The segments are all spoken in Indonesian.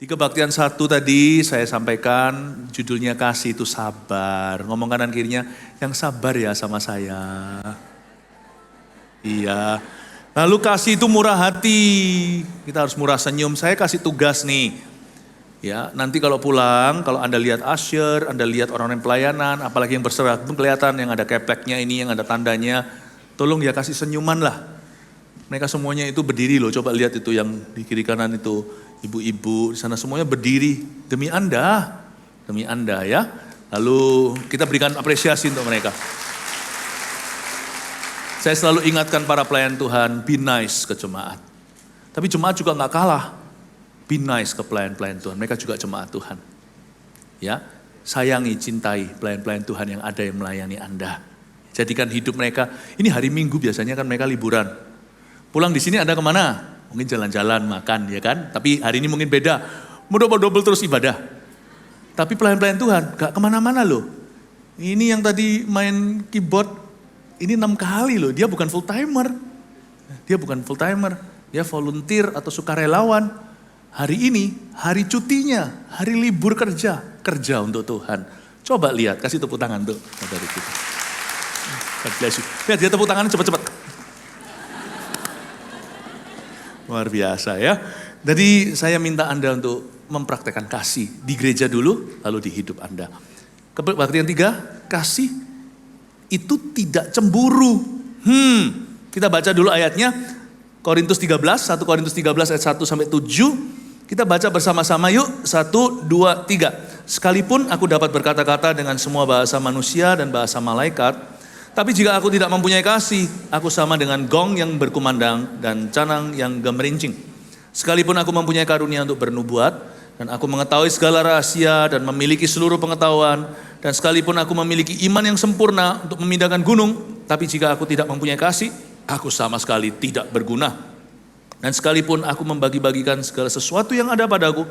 Di kebaktian 1 tadi saya sampaikan judulnya kasih itu sabar. Ngomong kanan kirinya, yang sabar ya sama saya. Iya. Lalu kasih itu murah hati. Kita harus murah senyum. Saya kasih tugas nih. Ya, nanti kalau pulang, kalau Anda lihat usher, Anda lihat orang-orang pelayanan, apalagi yang berseragam kelihatan yang ada kepleknya ini, yang ada tandanya, tolong ya kasih senyuman lah. Mereka semuanya itu berdiri loh, coba lihat itu yang di kiri kanan itu, ibu-ibu di sana semuanya berdiri demi Anda ya. Lalu kita berikan apresiasi untuk mereka. Saya selalu ingatkan para pelayan Tuhan, be nice ke jemaat. Tapi jemaat juga nggak kalah, be nice ke pelayan-pelayan Tuhan. Mereka juga jemaat Tuhan. Ya, sayangi, cintai pelayan-pelayan Tuhan yang ada yang melayani Anda. Jadikan hidup mereka. Ini hari Minggu biasanya kan mereka liburan. Pulang di sini Anda kemana? Mungkin jalan-jalan, makan ya kan. Tapi hari ini mungkin beda. Mau double terus ibadah. Tapi pelayan-pelayan Tuhan gak kemana-mana loh. Ini yang tadi main keyboard, ini 6 kali loh. Dia bukan full timer. Dia volunteer atau sukarelawan. Hari ini, hari cutinya, hari libur kerja untuk Tuhan. Coba lihat, kasih tepuk tangan tuh dari kita. God bless you. Lihat dia tepuk tangannya cepat-cepat. Luar biasa ya. Jadi saya minta Anda untuk mempraktekkan kasih di gereja dulu, lalu di hidup Anda. Kebaktian 3, kasih itu tidak cemburu. Kita baca dulu ayatnya, Korintus 13, 1 Korintus 13 ayat 1 sampai 7. Kita baca bersama-sama yuk, 1, 2, 3. Sekalipun aku dapat berkata-kata dengan semua bahasa manusia dan bahasa malaikat, tapi jika aku tidak mempunyai kasih, aku sama dengan gong yang berkumandang dan canang yang gemerincing. Sekalipun aku mempunyai karunia untuk bernubuat, dan aku mengetahui segala rahasia dan memiliki seluruh pengetahuan, dan sekalipun aku memiliki iman yang sempurna untuk memindahkan gunung, tapi jika aku tidak mempunyai kasih, aku sama sekali tidak berguna. Dan sekalipun aku membagi-bagikan segala sesuatu yang ada padaku,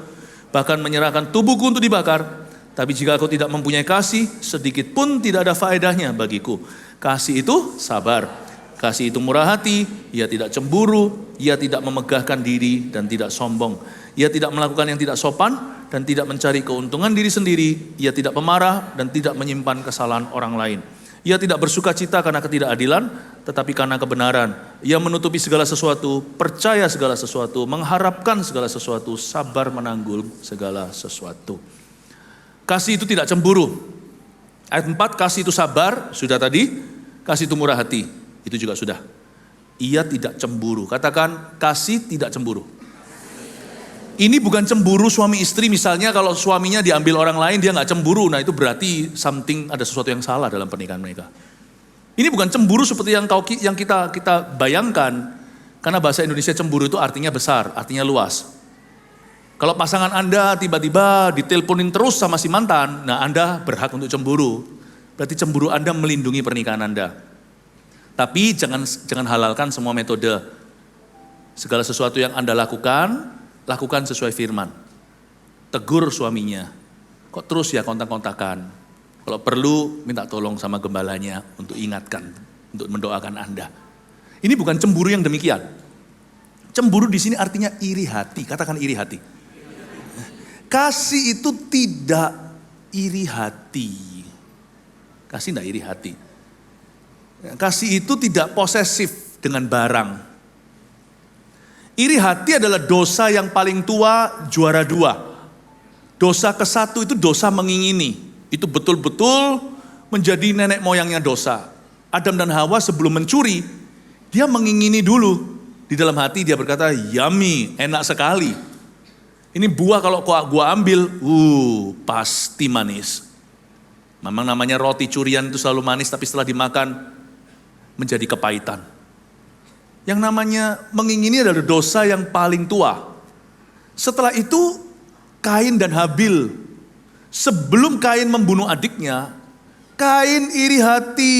bahkan menyerahkan tubuhku untuk dibakar, tapi jika aku tidak mempunyai kasih, sedikit pun tidak ada faedahnya bagiku. Kasih itu sabar, kasih itu murah hati, ia tidak cemburu, ia tidak memegahkan diri dan tidak sombong. Ia tidak melakukan yang tidak sopan dan tidak mencari keuntungan diri sendiri. Ia tidak pemarah dan tidak menyimpan kesalahan orang lain. Ia tidak bersuka cita karena ketidakadilan, tetapi karena kebenaran. Ia menutupi segala sesuatu, percaya segala sesuatu, mengharapkan segala sesuatu, sabar menanggul segala sesuatu. Kasih itu tidak cemburu. Ayat 4, kasih itu sabar, sudah tadi. Kasih itu murah hati, itu juga sudah. Ia tidak cemburu. Katakan, kasih tidak cemburu. Ini bukan cemburu suami istri, misalnya kalau suaminya diambil orang lain, dia gak cemburu. Nah itu berarti ada sesuatu yang salah dalam pernikahan mereka. Ini bukan cemburu seperti yang kita bayangkan. Karena bahasa Indonesia cemburu itu artinya besar, artinya luas. Kalau pasangan Anda tiba-tiba diteleponin terus sama si mantan, nah Anda berhak untuk cemburu. Berarti cemburu Anda melindungi pernikahan Anda. Tapi jangan halalkan semua metode. Segala sesuatu yang Anda lakukan sesuai firman. Tegur suaminya. Kok terus ya kontak-kontakan. Kalau perlu minta tolong sama gembalanya untuk ingatkan, untuk mendoakan Anda. Ini bukan cemburu yang demikian. Cemburu di sini artinya iri hati. Katakan iri hati. Kasih itu tidak iri hati. Kasih tidak iri hati. Kasih itu tidak posesif dengan barang. Iri hati adalah dosa yang paling tua, juara 2. Dosa ke-1 itu dosa mengingini. Itu betul-betul menjadi nenek moyangnya dosa. Adam dan Hawa sebelum mencuri, dia mengingini dulu. Di dalam hati dia berkata, yummy, enak sekali. Ini buah kalau gua ambil, pasti manis. Memang namanya roti curian itu selalu manis, tapi setelah dimakan menjadi kepahitan. Yang namanya mengingini adalah dosa yang paling tua. Setelah itu Kain dan Habil. Sebelum Kain membunuh adiknya, Kain iri hati,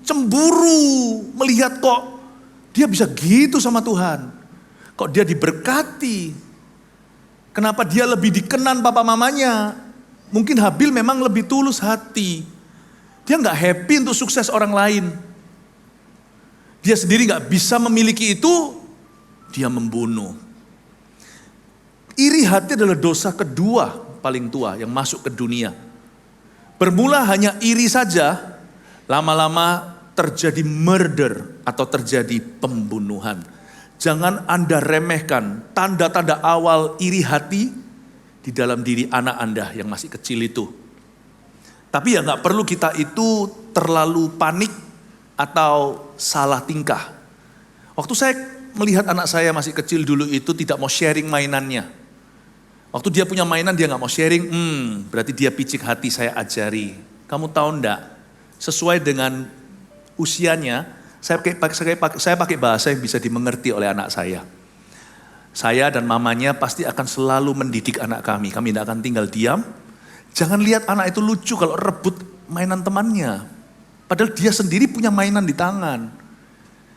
cemburu, melihat kok dia bisa gitu sama Tuhan. Kok dia diberkati. Kenapa dia lebih dikenan papa mamanya. Mungkin Habil memang lebih tulus hati. Dia gak happy untuk sukses orang lain. Dia sendiri gak bisa memiliki itu, dia membunuh. Iri hati adalah dosa kedua paling tua yang masuk ke dunia. Bermula hanya iri saja, lama-lama terjadi murder atau terjadi pembunuhan. Jangan Anda remehkan tanda-tanda awal iri hati di dalam diri anak Anda yang masih kecil itu. Tapi ya gak perlu kita itu terlalu panik atau salah tingkah. Waktu saya melihat anak saya masih kecil dulu itu tidak mau sharing mainannya. Waktu dia punya mainan dia gak mau sharing, berarti dia picik hati, saya ajari. Kamu tahu enggak, sesuai dengan usianya, saya pakai bahasa yang bisa dimengerti oleh anak saya. Saya dan mamanya pasti akan selalu mendidik anak kami tidak akan tinggal diam. Jangan lihat anak itu lucu kalau rebut mainan temannya. Padahal dia sendiri punya mainan di tangan.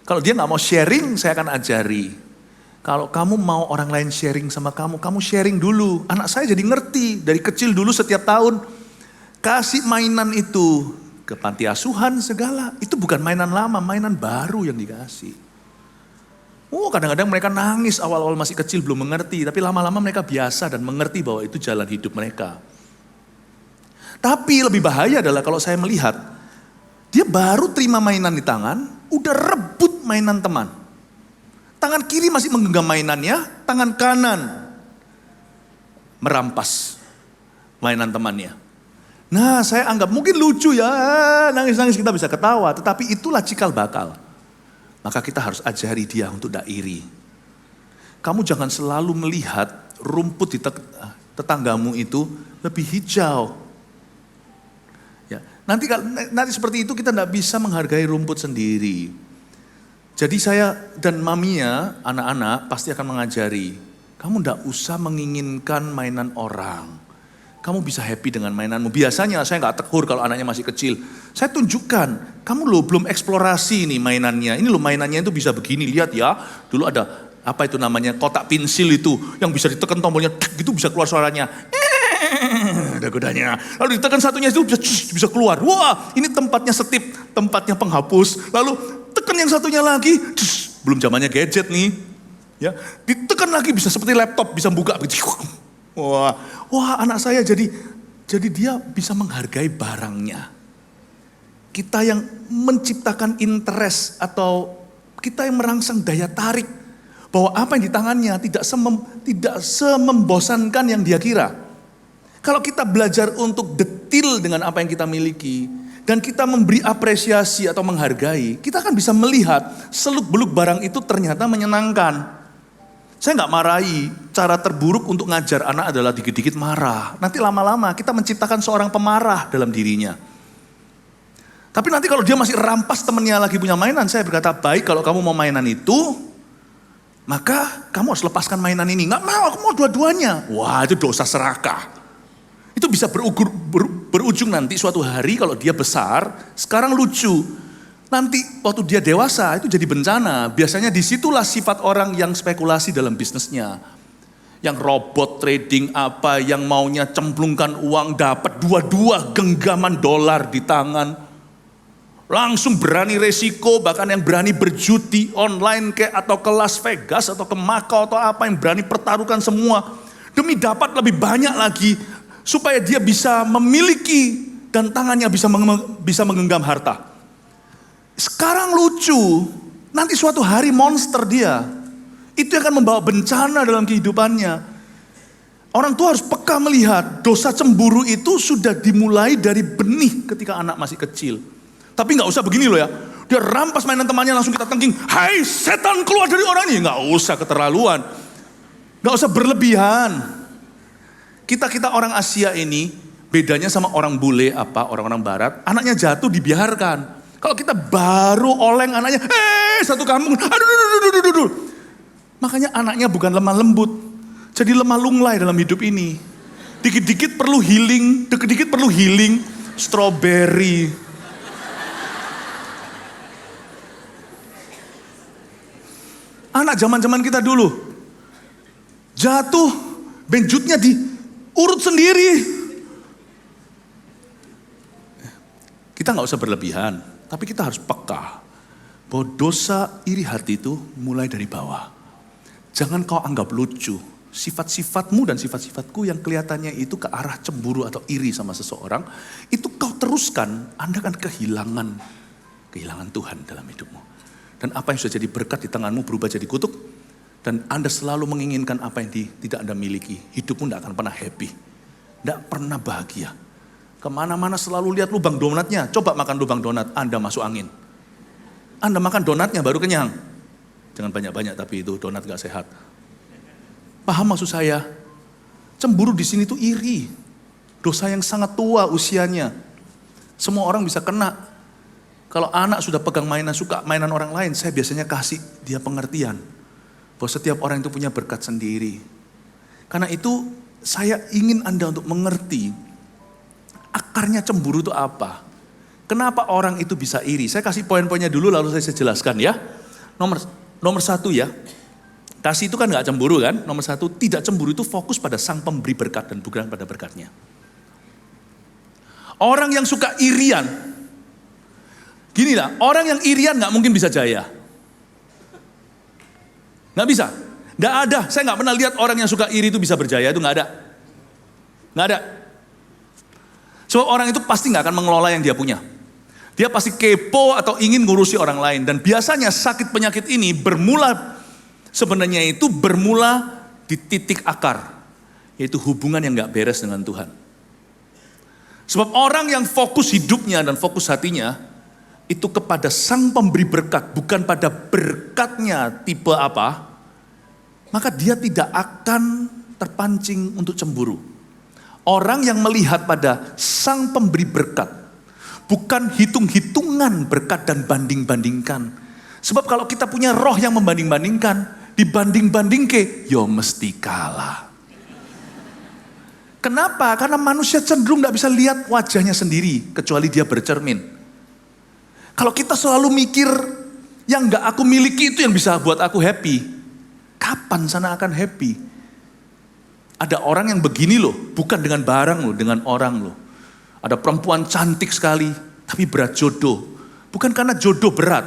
Kalau dia gak mau sharing, saya akan ajari. Kalau kamu mau orang lain sharing sama kamu sharing dulu. Anak saya jadi ngerti, dari kecil dulu setiap tahun. Kasih mainan itu ke panti asuhan segala. Itu bukan mainan lama, mainan baru yang dikasih. Kadang-kadang mereka nangis awal-awal masih kecil belum mengerti. Tapi lama-lama mereka biasa dan mengerti bahwa itu jalan hidup mereka. Tapi lebih bahaya adalah kalau saya melihat, dia baru terima mainan di tangan, udah rebut mainan teman. Tangan kiri masih menggenggam mainannya, tangan kanan merampas mainan temannya. Nah, saya anggap mungkin lucu ya, nangis-nangis kita bisa ketawa, tetapi itulah cikal bakal. Maka kita harus ajari dia untuk tidak iri. Kamu jangan selalu melihat rumput di tetanggamu itu lebih hijau. Ya, nanti seperti itu kita tidak bisa menghargai rumput sendiri. Jadi saya dan maminya, anak-anak pasti akan mengajari. Kamu tidak usah menginginkan mainan orang. Kamu bisa happy dengan mainanmu. Biasanya saya nggak tegur kalau anaknya masih kecil. Saya tunjukkan, kamu loh belum eksplorasi nih mainannya. Ini loh mainannya itu bisa begini, lihat ya. Dulu ada apa itu namanya, kotak pensil itu. Yang bisa ditekan tombolnya, gitu bisa keluar suaranya. Ada godanya. Lalu ditekan satunya itu bisa keluar. Wah, ini tempatnya setip, tempatnya penghapus. Lalu tekan yang satunya lagi, belum zamannya gadget nih. Ya, ditekan lagi bisa seperti laptop, bisa buka begitu. Wah, anak saya jadi dia bisa menghargai barangnya. Kita yang menciptakan interest atau kita yang merangsang daya tarik bahwa apa yang di tangannya tidak semembosankan yang dia kira. Kalau kita belajar untuk detil dengan apa yang kita miliki dan kita memberi apresiasi atau menghargai, kita akan bisa melihat seluk-beluk barang itu ternyata menyenangkan. Saya nggak marahi, cara terburuk untuk ngajar anak adalah dikit-dikit marah. Nanti lama-lama kita menciptakan seorang pemarah dalam dirinya. Tapi nanti kalau dia masih rampas temennya lagi punya mainan, saya berkata, baik kalau kamu mau mainan itu, maka kamu harus lepaskan mainan ini. Nggak mau, aku mau dua-duanya. Wah, itu dosa serakah. Itu bisa berujung nanti suatu hari kalau dia besar, sekarang lucu. Nanti waktu dia dewasa itu jadi bencana. Biasanya disitulah sifat orang yang spekulasi dalam bisnisnya. Yang robot trading apa, yang maunya cemplungkan uang dapat dua-dua genggaman dolar di tangan. Langsung berani resiko, bahkan yang berani berjudi online atau ke Las Vegas atau ke Macau atau apa, yang berani pertaruhkan semua. Demi dapat lebih banyak lagi supaya dia bisa memiliki dan tangannya bisa menggenggam harta. Sekarang lucu, nanti suatu hari monster dia. Itu yang akan membawa bencana dalam kehidupannya. Orang tua harus peka melihat dosa cemburu itu sudah dimulai dari benih ketika anak masih kecil. Tapi gak usah begini loh ya. Dia rampas mainan temannya langsung kita tengking. Hai setan keluar dari orang ini. Gak usah keterlaluan. Gak usah berlebihan. Kita orang Asia ini bedanya sama orang bule orang-orang barat. Anaknya jatuh dibiarkan. Kalau kita baru oleng anaknya, satu kampung, aduh. Makanya anaknya bukan lemah lembut, jadi lemah lunglai dalam hidup ini. Dikit-dikit perlu healing, strawberry. Anak zaman-zaman kita dulu, jatuh, benjutnya diurut sendiri. Kita gak usah berlebihan. Tapi kita harus peka bahwa dosa iri hati itu mulai dari bawah. Jangan kau anggap lucu. sifat-sifatmu dan sifat-sifatku yang kelihatannya itu ke arah cemburu atau iri sama seseorang, itu kau teruskan, Anda akan kehilangan Tuhan dalam hidupmu. Dan apa yang sudah jadi berkat di tanganmu berubah jadi kutuk, dan Anda selalu menginginkan apa yang tidak Anda miliki. Hidupmu tidak akan pernah happy, tidak pernah bahagia. Kemana-mana selalu lihat lubang donatnya, coba makan lubang donat, Anda masuk angin. Anda makan donatnya baru kenyang. Jangan banyak-banyak, tapi itu donat gak sehat. Paham maksud saya? Cemburu di sini tuh iri. Dosa yang sangat tua usianya. Semua orang bisa kena. Kalau anak sudah pegang mainan, suka mainan orang lain, saya biasanya kasih dia pengertian. Bahwa setiap orang itu punya berkat sendiri. Karena itu saya ingin Anda untuk mengerti akarnya cemburu itu apa. Kenapa orang itu bisa iri? Saya kasih poin-poinnya dulu lalu saya jelaskan ya. Nomor satu ya. Kasih itu kan gak cemburu kan. Nomor satu, tidak cemburu itu fokus pada sang pemberi berkat dan bukan pada berkatnya. Orang yang suka irian, gini lah, orang yang irian gak mungkin bisa jaya. Gak bisa. Gak ada, saya gak pernah lihat orang yang suka iri itu bisa berjaya, itu gak ada. Gak ada. Sebab orang itu pasti gak akan mengelola yang dia punya. Dia pasti kepo atau ingin ngurusi orang lain. Dan biasanya sakit penyakit ini sebenarnya itu bermula di titik akar. Yaitu hubungan yang gak beres dengan Tuhan. Sebab orang yang fokus hidupnya dan fokus hatinya, itu kepada sang pemberi berkat, bukan pada berkatnya tipe apa, maka dia tidak akan terpancing untuk cemburu. Orang yang melihat pada sang pemberi berkat, bukan hitung-hitungan berkat dan banding-bandingkan. Sebab kalau kita punya roh yang membanding-bandingkan, dibanding-bandingke, yo mesti kalah. Kenapa? Karena manusia cenderung gak bisa lihat wajahnya sendiri, kecuali dia bercermin. Kalau kita selalu mikir, yang gak aku miliki itu yang bisa buat aku happy. Kapan sana akan happy? Ada orang yang begini loh, bukan dengan barang loh, dengan orang loh. Ada perempuan cantik sekali, tapi berat jodoh. Bukan karena jodoh berat,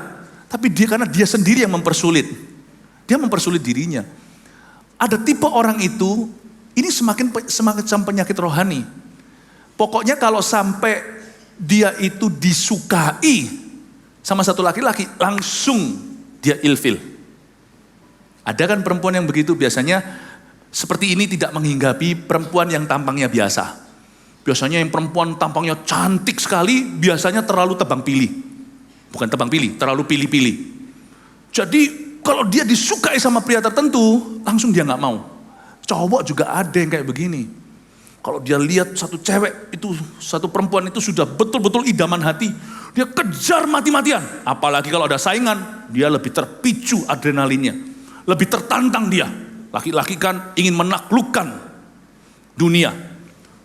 tapi karena dia sendiri yang mempersulit. Dia mempersulit dirinya. Ada tipe orang itu, ini semakin penyakit rohani. Pokoknya kalau sampai dia itu disukai sama satu laki-laki, langsung dia ilfil. Ada kan perempuan yang begitu, biasanya seperti ini tidak menghinggapi perempuan yang tampangnya biasa. Biasanya yang perempuan tampangnya cantik sekali, biasanya terlalu tebang pilih. Bukan tebang pilih, terlalu pilih-pilih. Jadi kalau dia disukai sama pria tertentu, langsung dia gak mau. Cowok juga ada yang kayak begini. Kalau dia lihat satu cewek itu, satu perempuan itu sudah betul-betul idaman hati, dia kejar mati-matian. Apalagi kalau ada saingan, dia lebih terpicu adrenalinnya. Lebih tertantang dia. Laki-laki kan ingin menaklukkan dunia.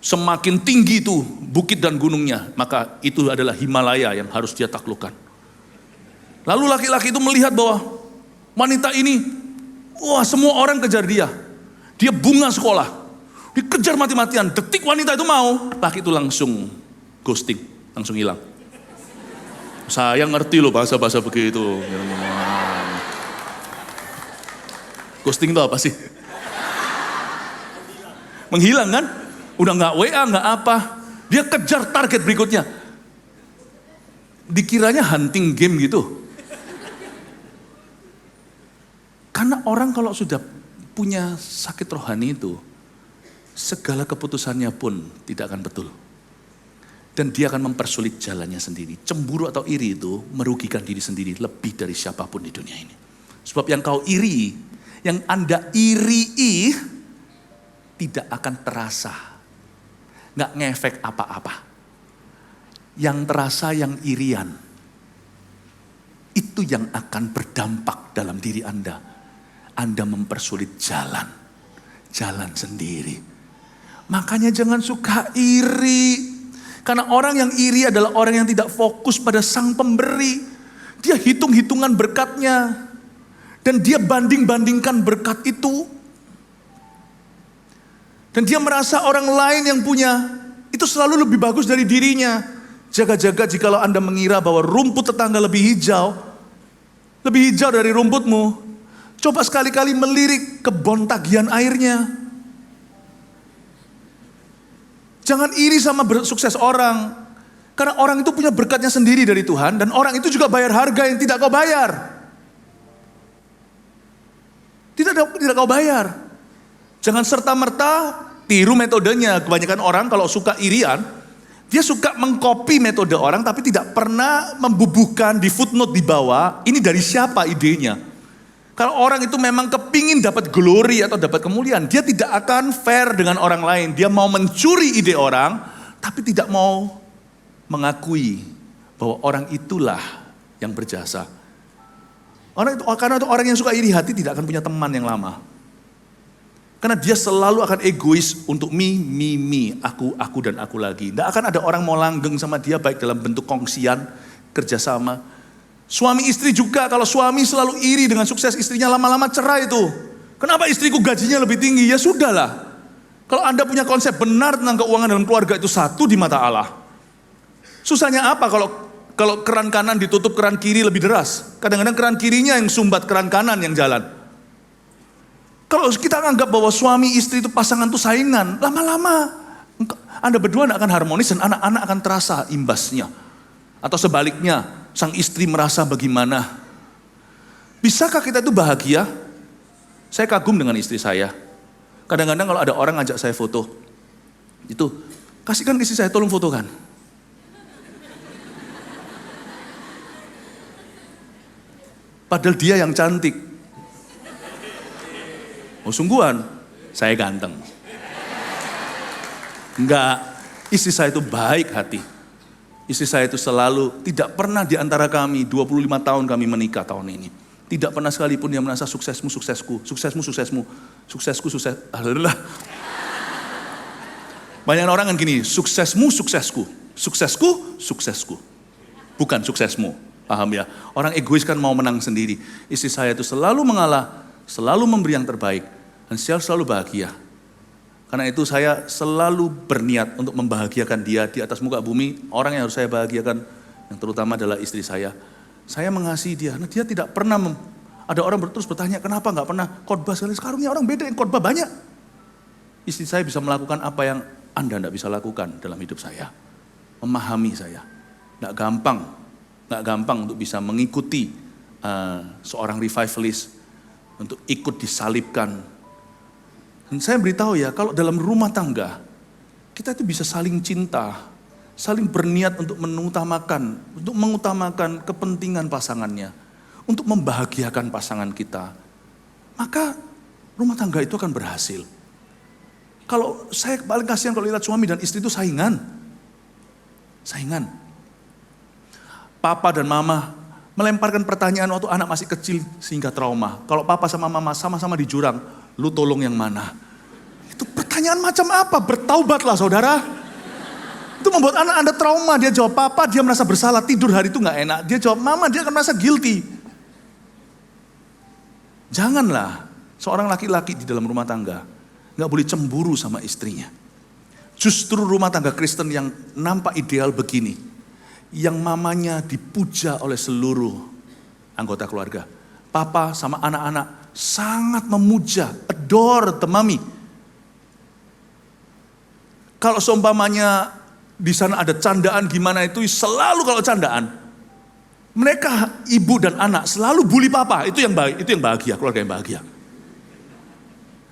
Semakin tinggi itu bukit dan gunungnya, maka itu adalah Himalaya yang harus dia taklukkan. Lalu laki-laki itu melihat bahwa wanita ini, wah semua orang kejar dia. Dia bunga sekolah. Dikejar mati-matian. Detik wanita itu mau, laki itu langsung ghosting, langsung hilang. Saya ngerti loh bahasa-bahasa begitu. Ghosting itu apa sih? Menghilang kan? Udah gak WA, gak apa. Dia kejar target berikutnya. Dikiranya hunting game gitu. Karena orang kalau sudah punya sakit rohani itu, segala keputusannya pun tidak akan betul. Dan dia akan mempersulit jalannya sendiri. Cemburu atau iri itu merugikan diri sendiri lebih dari siapapun di dunia ini. Sebab yang kau iri, yang Anda irii, tidak akan terasa. Gak ngefek apa-apa. Yang terasa yang irian. Itu yang akan berdampak dalam diri Anda. Anda mempersulit jalan sendiri. Makanya jangan suka iri. Karena orang yang iri adalah orang yang tidak fokus pada sang pemberi. Dia hitung-hitungan berkatnya. Dan dia banding-bandingkan berkat itu. Dan dia merasa orang lain yang punya itu selalu lebih bagus dari dirinya. Jaga-jaga jikalau Anda mengira bahwa rumput tetangga lebih hijau dari rumputmu. Coba sekali-kali melirik kebun tagihan airnya. Jangan iri sama sukses orang. Karena orang itu punya berkatnya sendiri dari Tuhan. Dan orang itu juga bayar harga yang tidak kau bayar. Tidak kau bayar. Jangan serta-merta tiru metodenya. Kebanyakan orang kalau suka irian, dia suka mengcopy metode orang tapi tidak pernah membubuhkan di footnote di bawah, ini dari siapa idenya. Kalau orang itu memang kepingin dapat glory atau dapat kemuliaan, dia tidak akan fair dengan orang lain. Dia mau mencuri ide orang, tapi tidak mau mengakui bahwa orang itulah yang berjasa. Karena itu orang yang suka iri hati tidak akan punya teman yang lama. Karena dia selalu akan egois untuk me, aku dan aku lagi. Tidak akan ada orang mau langgeng sama dia baik dalam bentuk kongsian, kerjasama. Suami istri juga, kalau suami selalu iri dengan sukses istrinya, lama-lama cerai itu. Kenapa istriku gajinya lebih tinggi? Ya sudahlah. Kalau Anda punya konsep benar tentang keuangan dalam keluarga itu satu di mata Allah. Susahnya apa kalau keran kanan ditutup keran kiri lebih deras? Kadang-kadang keran kirinya yang sumbat keran kanan yang jalan. Kalau kita anggap bahwa suami istri itu pasangan itu saingan, lama-lama Anda berdua tidak akan harmonis dan anak-anak akan terasa imbasnya. Atau sebaliknya, sang istri merasa bagaimana. Bisakah kita itu bahagia? Saya kagum dengan istri saya. Kadang-kadang kalau ada orang ngajak saya foto, itu kasihkan ke istri saya, tolong fotokan. Padahal dia yang cantik. Oh sungguhan, saya ganteng. Enggak, istri saya itu baik hati. Istri saya itu selalu, tidak pernah di antara kami, 25 tahun kami menikah tahun ini. Tidak pernah sekalipun dia merasa suksesmu, suksesku, suksesmu, suksesmu, suksesku, sukses. Alhamdulillah. Banyak orang kan gini, suksesmu, suksesku, suksesku, suksesku. Bukan suksesmu, paham ya? Orang egois kan mau menang sendiri. Istri saya itu selalu mengalah, selalu memberi yang terbaik. Dan saya selalu bahagia. Karena itu saya selalu berniat untuk membahagiakan dia di atas muka bumi. Orang yang harus saya bahagiakan, yang terutama adalah istri saya. Saya mengasihi dia. Nah, dia tidak pernah, ada orang terus bertanya, kenapa nggak pernah khotbah sekali? Sekarang ini orang beda yang khotbah banyak. Istri saya bisa melakukan apa yang Anda tidak bisa lakukan dalam hidup saya. Memahami saya. Nggak gampang untuk bisa mengikuti seorang revivalist, untuk ikut disalibkan. Dan saya beritahu ya, kalau dalam rumah tangga, kita itu bisa saling cinta, saling berniat untuk mengutamakan kepentingan pasangannya, untuk membahagiakan pasangan kita. Maka rumah tangga itu akan berhasil. Kalau saya paling kasihan kalau lihat suami dan istri itu saingan. Papa dan mama melemparkan pertanyaan waktu anak masih kecil sehingga trauma. Kalau papa sama mama sama-sama di jurang, lu tolong yang mana? Itu pertanyaan macam apa? Bertaubatlah saudara. Itu membuat anak Anda trauma. Dia jawab papa, dia merasa bersalah. Tidur hari itu gak enak. Dia jawab mama, dia akan merasa guilty. Janganlah seorang laki-laki di dalam rumah tangga gak boleh cemburu sama istrinya. Justru rumah tangga Kristen yang nampak ideal begini, yang mamanya dipuja oleh seluruh anggota keluarga. Papa sama anak-anak sangat memuja, adore the mommy. Kalau seumpamanya di sana ada candaan gimana itu, selalu kalau candaan, mereka ibu dan anak selalu bully papa. Itu yang bahagia, keluarga yang bahagia.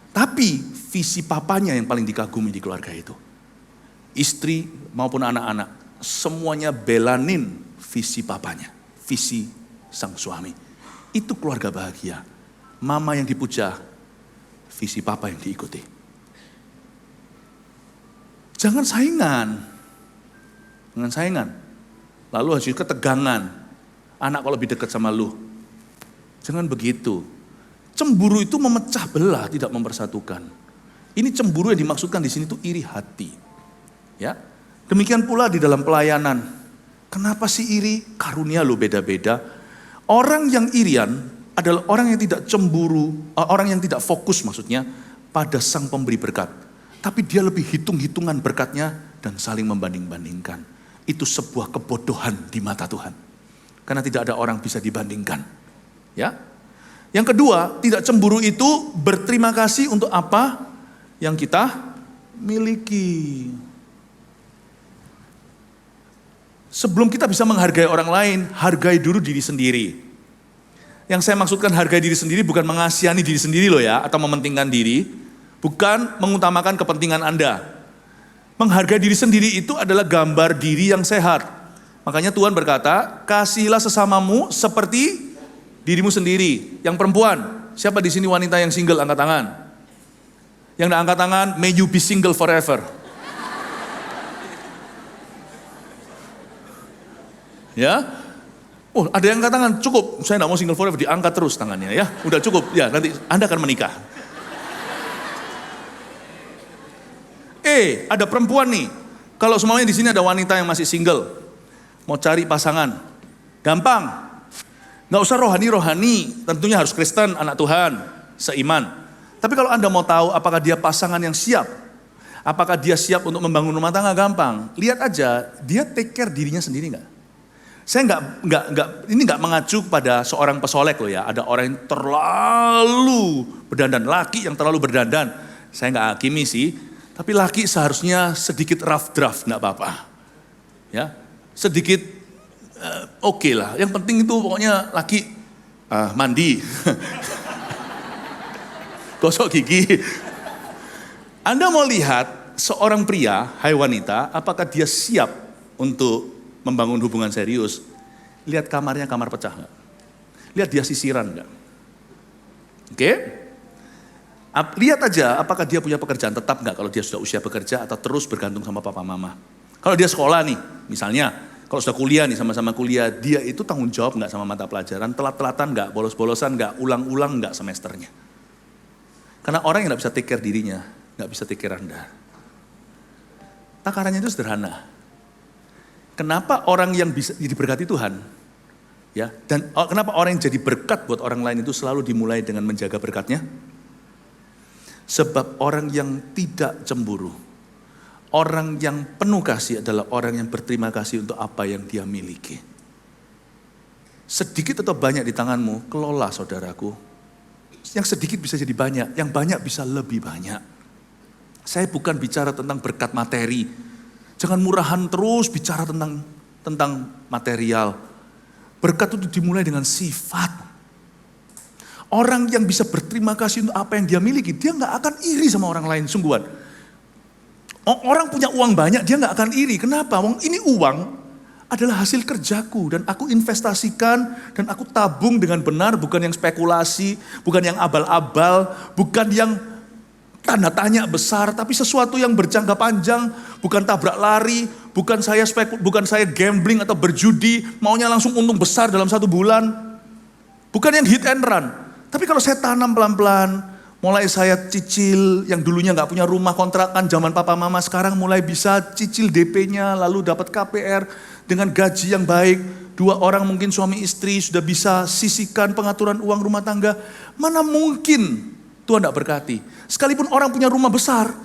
Tapi visi papanya yang paling dikagumi di keluarga itu. Istri maupun anak-anak, semuanya belanin visi papanya, visi sang suami. Itu keluarga bahagia. Mama yang dipuja, visi papa yang diikuti. Jangan saingan. Lalu hasil ketegangan. Anak kalau lebih dekat sama lu. Jangan begitu. Cemburu itu memecah belah, tidak mempersatukan. Ini cemburu yang dimaksudkan di sini itu iri hati. Ya. Demikian pula di dalam pelayanan. Kenapa sih iri? Karunia lo beda-beda. Orang yang irian adalah orang yang tidak cemburu, orang yang tidak fokus maksudnya pada sang pemberi berkat. Tapi dia lebih hitung-hitungan berkatnya dan saling membanding-bandingkan. Itu sebuah kebodohan di mata Tuhan. Karena tidak ada orang bisa dibandingkan. Ya. Yang kedua, tidak cemburu itu berterima kasih untuk apa yang kita miliki. Sebelum kita bisa menghargai orang lain, hargai dulu diri sendiri. Yang saya maksudkan hargai diri sendiri bukan mengasihani diri sendiri loh ya, atau mementingkan diri, bukan mengutamakan kepentingan Anda. Menghargai diri sendiri itu adalah gambar diri yang sehat. Makanya Tuhan berkata, kasihilah sesamamu seperti dirimu sendiri. Yang perempuan, siapa di sini wanita yang single, angkat tangan. Yang tidak angkat tangan, may you be single forever. Ya, oh ada yang angkat tangan, cukup, saya tidak mau single forever, diangkat terus tangannya ya, udah cukup, ya nanti Anda akan menikah. Ada perempuan nih, kalau semuanya di sini ada wanita yang masih single, mau cari pasangan, gampang, nggak usah rohani, tentunya harus Kristen, anak Tuhan, seiman. Tapi kalau Anda mau tahu apakah dia pasangan yang siap, apakah dia siap untuk membangun rumah tangga, gampang, lihat aja dia take care dirinya sendiri nggak? Saya nggak mengacu pada seorang pesolek loh ya. Ada orang yang terlalu berdandan, laki yang terlalu berdandan. Saya nggak hakimi sih, tapi laki seharusnya sedikit rough draft, nggak apa-apa. Ya, sedikit oke lah. Yang penting itu pokoknya laki mandi, gosok gigi. Anda mau lihat seorang pria, hai wanita, apakah dia siap untuk membangun hubungan serius? Lihat kamarnya, kamar pecah nggak? Lihat dia sisiran nggak? Oke? Lihat aja apakah dia punya pekerjaan tetap nggak kalau dia sudah usia bekerja atau terus bergantung sama papa mama. Kalau dia sekolah nih, misalnya, kalau sudah kuliah nih sama-sama kuliah, dia itu tanggung jawab nggak sama mata pelajaran, telat-telatan nggak, bolos-bolosan nggak, ulang-ulang nggak semesternya. Karena orang yang nggak bisa take care dirinya, nggak bisa take care Anda. Takarannya itu sederhana. Kenapa orang yang bisa diberkati Tuhan, ya, dan kenapa orang yang jadi berkat buat orang lain itu selalu dimulai dengan menjaga berkatnya? Sebab orang yang tidak cemburu, orang yang penuh kasih adalah orang yang berterima kasih untuk apa yang dia miliki. Sedikit atau banyak di tanganmu, kelola saudaraku. Yang sedikit bisa jadi banyak, yang banyak bisa lebih banyak. Saya bukan bicara tentang berkat materi. Jangan murahan terus bicara tentang material. Berkat itu dimulai dengan sifat. Orang yang bisa berterima kasih untuk apa yang dia miliki, dia nggak akan iri sama orang lain, sungguhan. Orang punya uang banyak, dia nggak akan iri. Kenapa? Ini uang adalah hasil kerjaku dan aku investasikan dan aku tabung dengan benar, bukan yang spekulasi, bukan yang abal-abal, bukan yang tanda tanya besar, tapi sesuatu yang berjangka panjang, bukan tabrak lari, bukan saya gambling atau berjudi, maunya langsung untung besar dalam 1 bulan. Bukan yang hit and run. Tapi kalau saya tanam pelan-pelan, mulai saya cicil, yang dulunya nggak punya rumah kontrakan, zaman papa mama, sekarang mulai bisa cicil DP-nya, lalu dapat KPR dengan gaji yang baik. 2 orang mungkin suami istri sudah bisa sisihkan pengaturan uang rumah tangga. Mana mungkin Tuhan tidak berkati. Sekalipun orang punya rumah besar,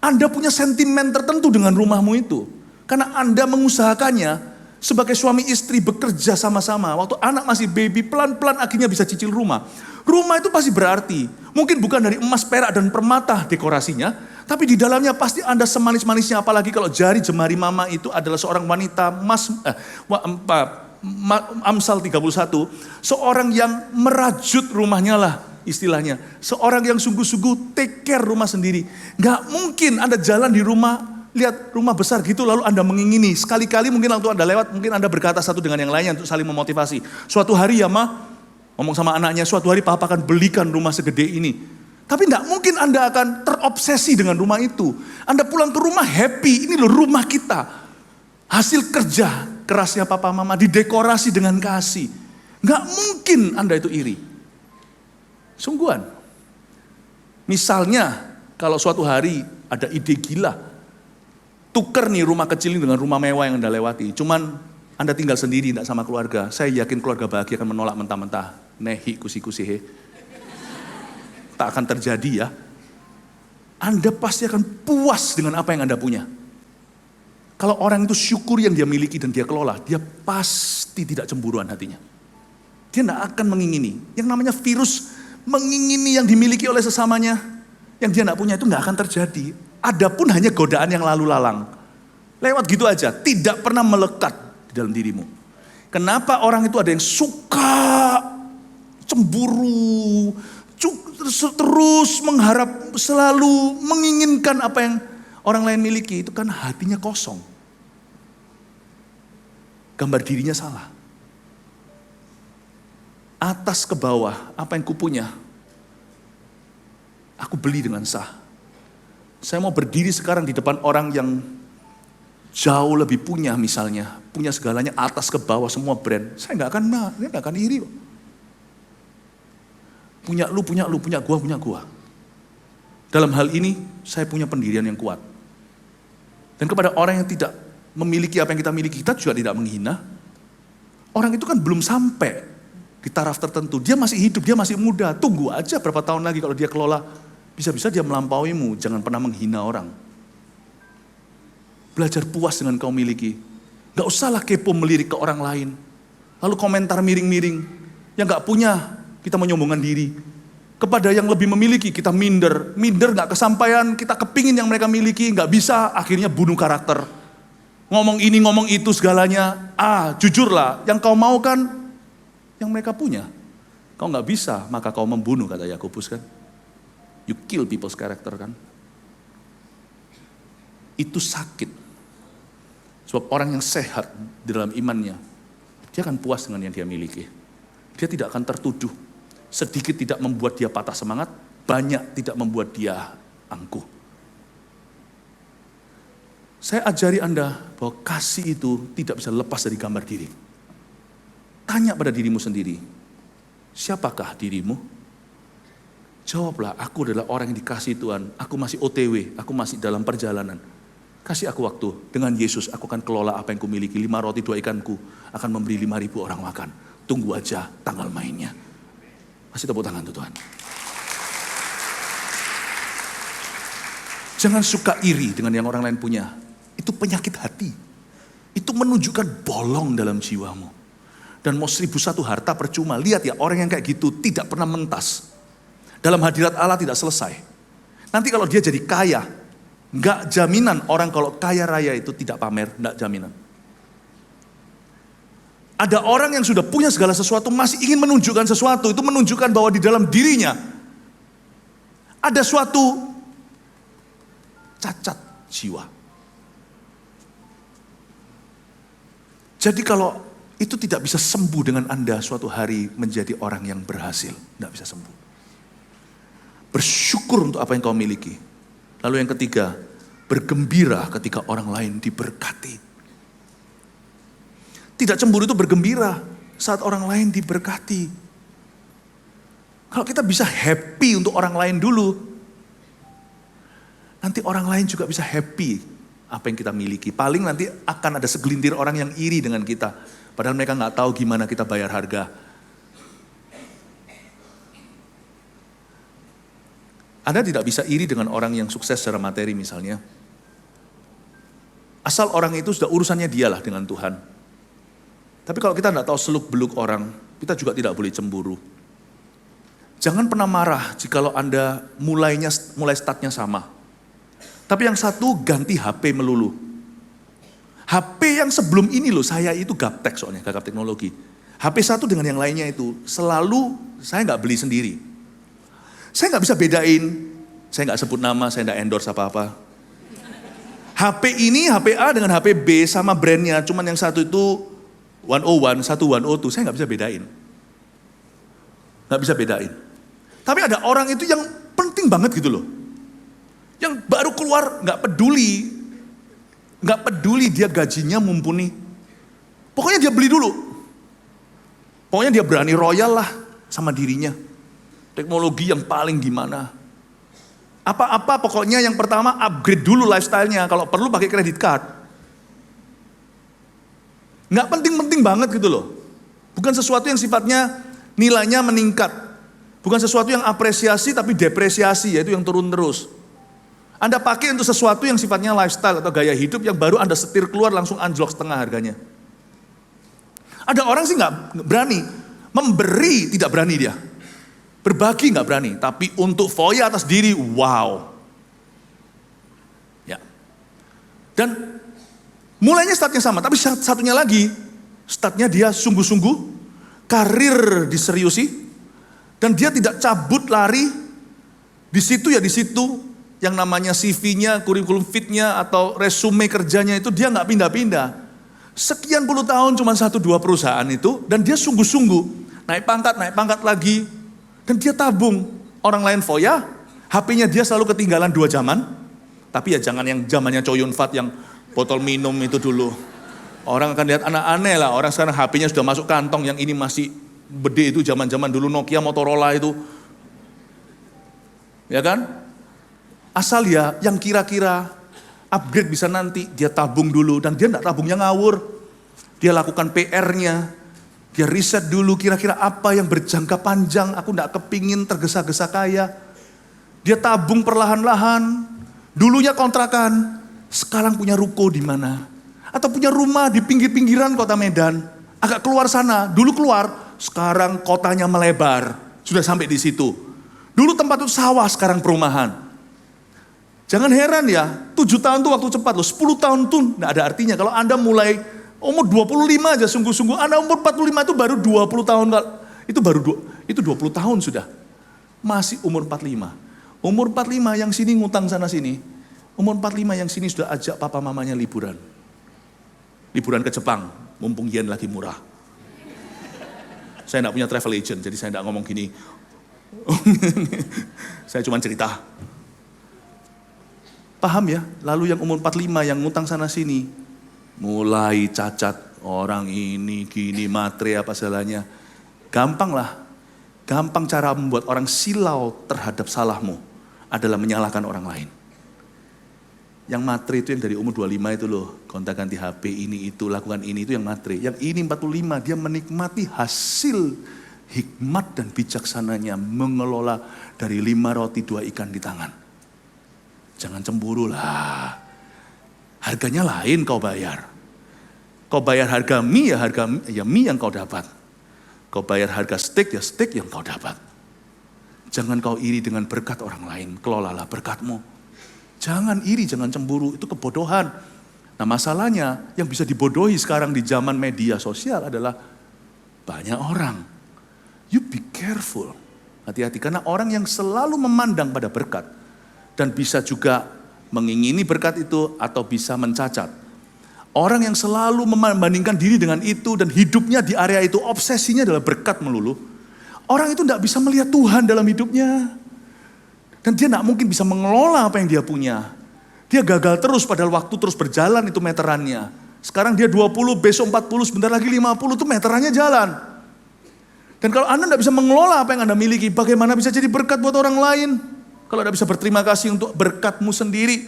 Anda punya sentimen tertentu dengan rumahmu itu. Karena Anda mengusahakannya sebagai suami istri bekerja sama-sama. Waktu anak masih baby, pelan-pelan akhirnya bisa cicil rumah. Rumah itu pasti berarti. Mungkin bukan dari emas, perak, dan permata dekorasinya. Tapi di dalamnya pasti Anda semanis-manisnya. Apalagi kalau jari jemari mama itu adalah seorang wanita Amsal 31. Seorang yang merajut rumahnya lah. Istilahnya, seorang yang sungguh-sungguh take care rumah sendiri. Gak mungkin Anda jalan di rumah, lihat rumah besar gitu lalu Anda mengingini. Sekali-kali mungkin waktu Anda lewat, mungkin Anda berkata satu dengan yang lainnya untuk saling memotivasi. Suatu hari ya ma, ngomong sama anaknya, suatu hari papa akan belikan rumah segede ini. Tapi gak mungkin Anda akan terobsesi dengan rumah itu. Anda pulang ke rumah happy, ini loh rumah kita. Hasil kerja kerasnya papa mama, didekorasi dengan kasih. Gak mungkin Anda itu iri. Sungguhan. Misalnya kalau suatu hari ada ide gila, tuker nih rumah kecil ini dengan rumah mewah yang Anda lewati. Cuman Anda tinggal sendiri, tidak sama keluarga. Saya yakin keluarga bahagia akan menolak mentah-mentah. Nehi kusi-kusi he. Tak akan terjadi ya. Anda pasti akan puas dengan apa yang Anda punya. Kalau orang itu syukur yang dia miliki dan dia kelola, dia pasti tidak cemburuan hatinya. Dia tidak akan mengingini. Yang namanya virus mengingini yang dimiliki oleh sesamanya, yang dia tidak punya itu tidak akan terjadi. Adapun hanya godaan yang lalu lalang. Lewat gitu aja, tidak pernah melekat di dalam dirimu. Kenapa orang itu ada yang suka cemburu, terus mengharap, selalu menginginkan apa yang orang lain miliki, itu kan hatinya kosong. Gambar dirinya salah. Atas ke bawah, apa yang kupunya, aku beli dengan sah. Saya mau berdiri sekarang di depan orang yang jauh lebih punya misalnya, punya segalanya atas ke bawah semua brand. Saya nggak akan iri kok. Punya lu, punya gua. Dalam hal ini, saya punya pendirian yang kuat. Dan kepada orang yang tidak memiliki apa yang kita miliki, kita juga tidak menghina. Orang itu kan belum sampai di taraf tertentu. Dia masih hidup, dia masih muda. Tunggu aja berapa tahun lagi kalau dia kelola. Bisa-bisa dia melampauimu. Jangan pernah menghina orang. Belajar puas dengan kau miliki. Gak usahlah kepo melirik ke orang lain. Lalu komentar miring-miring. Yang gak punya, kita menyombongkan diri. Kepada yang lebih memiliki, kita minder. Minder gak kesampaian, kita kepingin yang mereka miliki. Gak bisa, akhirnya bunuh karakter. Ngomong ini, ngomong itu segalanya. Jujurlah, yang kau mau kan yang mereka punya. Kau gak bisa, maka kau membunuh, kata Yakobus kan. You kill people's character kan. Itu sakit. Sebab orang yang sehat di dalam imannya, dia akan puas dengan yang dia miliki. Dia tidak akan tertuduh. Sedikit tidak membuat dia patah semangat, banyak tidak membuat dia angkuh. Saya ajari Anda bahwa kasih itu tidak bisa lepas dari gambar diri. Tanya pada dirimu sendiri, siapakah dirimu? Jawablah, aku adalah orang yang dikasih Tuhan, aku masih OTW, aku masih dalam perjalanan. Kasih aku waktu, dengan Yesus aku akan kelola apa yang kumiliki, 5 roti 2 ikanku, akan memberi 5.000 orang makan. Tunggu aja tanggal mainnya. Masih tepuk tangan tuh Tuhan. Jangan suka iri dengan yang orang lain punya. Itu penyakit hati. Itu menunjukkan bolong dalam jiwamu. Dan mau 1.001 harta percuma. Lihat ya, orang yang kayak gitu tidak pernah mentas. Dalam hadirat Allah tidak selesai. Nanti kalau dia jadi kaya, nggak jaminan orang kalau kaya raya itu tidak pamer, nggak jaminan. Ada orang yang sudah punya segala sesuatu masih ingin menunjukkan sesuatu, itu menunjukkan bahwa di dalam dirinya ada suatu cacat jiwa. Jadi kalau itu tidak bisa sembuh dengan Anda suatu hari menjadi orang yang berhasil, tidak bisa sembuh. Bersyukur untuk apa yang kau miliki. Lalu yang ketiga, bergembira ketika orang lain diberkati. Tidak cemburu itu bergembira saat orang lain diberkati. Kalau kita bisa happy untuk orang lain dulu, nanti orang lain juga bisa happy apa yang kita miliki. Paling nanti akan ada segelintir orang yang iri dengan kita. Padahal mereka nggak tahu gimana kita bayar harga. Anda tidak bisa iri dengan orang yang sukses secara materi misalnya. Asal orang itu sudah urusannya dialah dengan Tuhan. Tapi kalau kita tidak tahu seluk-beluk orang, kita juga tidak boleh cemburu. Jangan pernah marah jikalau Anda mulai startnya sama. Tapi yang satu ganti HP melulu. HP yang sebelum ini loh, saya itu gaptek soalnya, gagap teknologi. HP satu dengan yang lainnya itu selalu saya nggak beli sendiri. Saya nggak bisa bedain, saya nggak sebut nama, saya nggak endorse apa-apa. HP ini, HP A dengan HP B sama brandnya, cuman yang satu itu 101, satu 102, saya nggak bisa bedain. Nggak bisa bedain. Tapi ada orang itu yang penting banget gitu loh. Yang baru keluar nggak peduli dia gajinya mumpuni. Pokoknya dia beli dulu. Pokoknya dia berani royal lah sama dirinya. Teknologi yang paling gimana. Apa-apa pokoknya yang pertama upgrade dulu lifestyle-nya. Kalau perlu pakai kredit card. Nggak penting-penting banget gitu loh. Bukan sesuatu yang sifatnya nilainya meningkat. Bukan sesuatu yang apresiasi tapi depresiasi, yaitu yang turun terus. Anda pakai untuk sesuatu yang sifatnya lifestyle atau gaya hidup yang baru Anda setir keluar langsung anjlok setengah harganya. Ada orang sih nggak berani. Memberi tidak berani dia. Berbagi nggak berani, tapi untuk foya atas diri, wow. Ya. Dan mulainya startnya sama, tapi satunya lagi, startnya dia sungguh-sungguh, karir diseriusi, dan dia tidak cabut lari, di situ yang namanya CV-nya, kurikulum fit-nya, atau resume kerjanya itu dia nggak pindah-pindah. Sekian puluh tahun cuma 1-2 perusahaan itu, dan dia sungguh-sungguh, naik pangkat lagi, dan dia tabung. Orang lain foya, HP-nya dia selalu ketinggalan 2 jaman. Tapi ya jangan yang zamannya Chow Yun Fat yang botol minum itu dulu. Orang akan lihat aneh-aneh lah. Orang sekarang HP-nya sudah masuk kantong, yang ini masih gede itu zaman-zaman dulu Nokia, Motorola itu. Ya kan? Asal ya yang kira-kira upgrade bisa nanti, dia tabung dulu. Dan dia enggak tabungnya ngawur. Dia lakukan PR-nya. Dia riset dulu kira-kira apa yang berjangka panjang, aku enggak kepingin tergesa-gesa kaya. Dia tabung perlahan-lahan, dulunya kontrakan, sekarang punya ruko di mana. Atau punya rumah di pinggir-pinggiran kota Medan, agak keluar sana, dulu keluar, sekarang kotanya melebar, sudah sampai di situ. Dulu tempat itu sawah, sekarang perumahan. Jangan heran ya, 7 tahun itu waktu cepat loh, 10 tahun itu enggak ada artinya. Kalau Anda mulai umur 25 aja sungguh-sungguh, Anda umur 45 itu baru 20 tahun. Itu 20 tahun sudah. Masih umur 45. Umur 45 yang sini ngutang sana sini. Umur 45 yang sini sudah ajak papa mamanya liburan. Liburan ke Jepang, mumpung yen lagi murah. Saya enggak punya travel agent, jadi saya enggak ngomong gini. Saya cuma cerita. Paham ya? Lalu yang umur 45 yang ngutang sana sini, mulai cacat, orang ini gini, matre apa salahnya. Gampang lah. Gampang cara membuat orang silau terhadap salahmu adalah menyalahkan orang lain. Yang matre itu yang dari umur 25 itu loh, gonta-ganti HP ini itu, lakukan ini itu yang matre. Yang ini 45, dia menikmati hasil hikmat dan bijaksananya mengelola dari 5 roti 2 ikan di tangan. Jangan cemburu lah. Harganya lain kau bayar. Kau bayar harga mie ya mie yang kau dapat. Kau bayar harga steak ya steak yang kau dapat. Jangan kau iri dengan berkat orang lain. Kelolalah berkatmu. Jangan iri, jangan cemburu. Itu kebodohan. Nah masalahnya yang bisa dibodohi sekarang di zaman media sosial adalah banyak orang. You be careful. Hati-hati karena orang yang selalu memandang pada berkat. Dan bisa juga mengingini berkat itu atau bisa mencacat. Orang yang selalu membandingkan diri dengan itu dan hidupnya di area itu obsesinya adalah berkat melulu. Orang itu tidak bisa melihat Tuhan dalam hidupnya. Dan dia tidak mungkin bisa mengelola apa yang dia punya. Dia gagal terus padahal waktu terus berjalan itu meterannya. Sekarang dia 20, besok 40, sebentar lagi 50 itu meterannya jalan. Dan kalau Anda tidak bisa mengelola apa yang Anda miliki, bagaimana bisa jadi berkat buat orang lain? Kalau Anda bisa berterima kasih untuk berkatmu sendiri.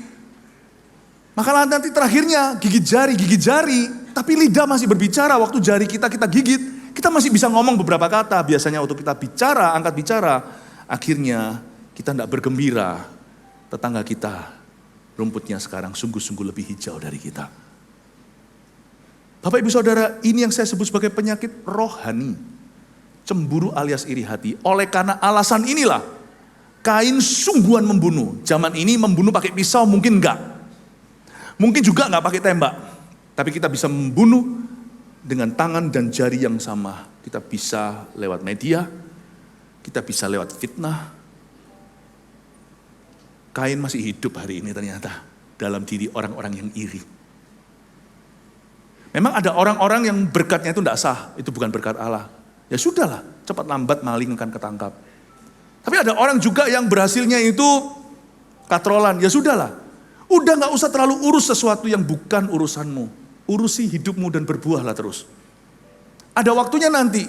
Maka nanti terakhirnya gigit jari, tapi lidah masih berbicara. Waktu jari kita gigit, kita masih bisa ngomong beberapa kata. Biasanya waktu kita bicara, angkat bicara, akhirnya kita tidak bergembira. Tetangga kita, rumputnya sekarang sungguh-sungguh lebih hijau dari kita. Bapak Ibu Saudara, ini yang saya sebut sebagai penyakit rohani. Cemburu alias iri hati. Oleh karena alasan inilah, Kain sungguhan membunuh. Zaman ini membunuh pakai pisau mungkin enggak. Mungkin juga enggak pakai tembak. Tapi kita bisa membunuh dengan tangan dan jari yang sama. Kita bisa lewat media. Kita bisa lewat fitnah. Kain masih hidup hari ini ternyata. Dalam diri orang-orang yang iri. Memang ada orang-orang yang berkatnya itu enggak sah. Itu bukan berkat Allah. Ya sudahlah, cepat lambat maling akan ketangkap. Tapi ada orang juga yang berhasilnya itu katrolan. Ya sudahlah. Udah gak usah terlalu urus sesuatu yang bukan urusanmu. Urusi hidupmu dan berbuahlah terus. Ada waktunya nanti.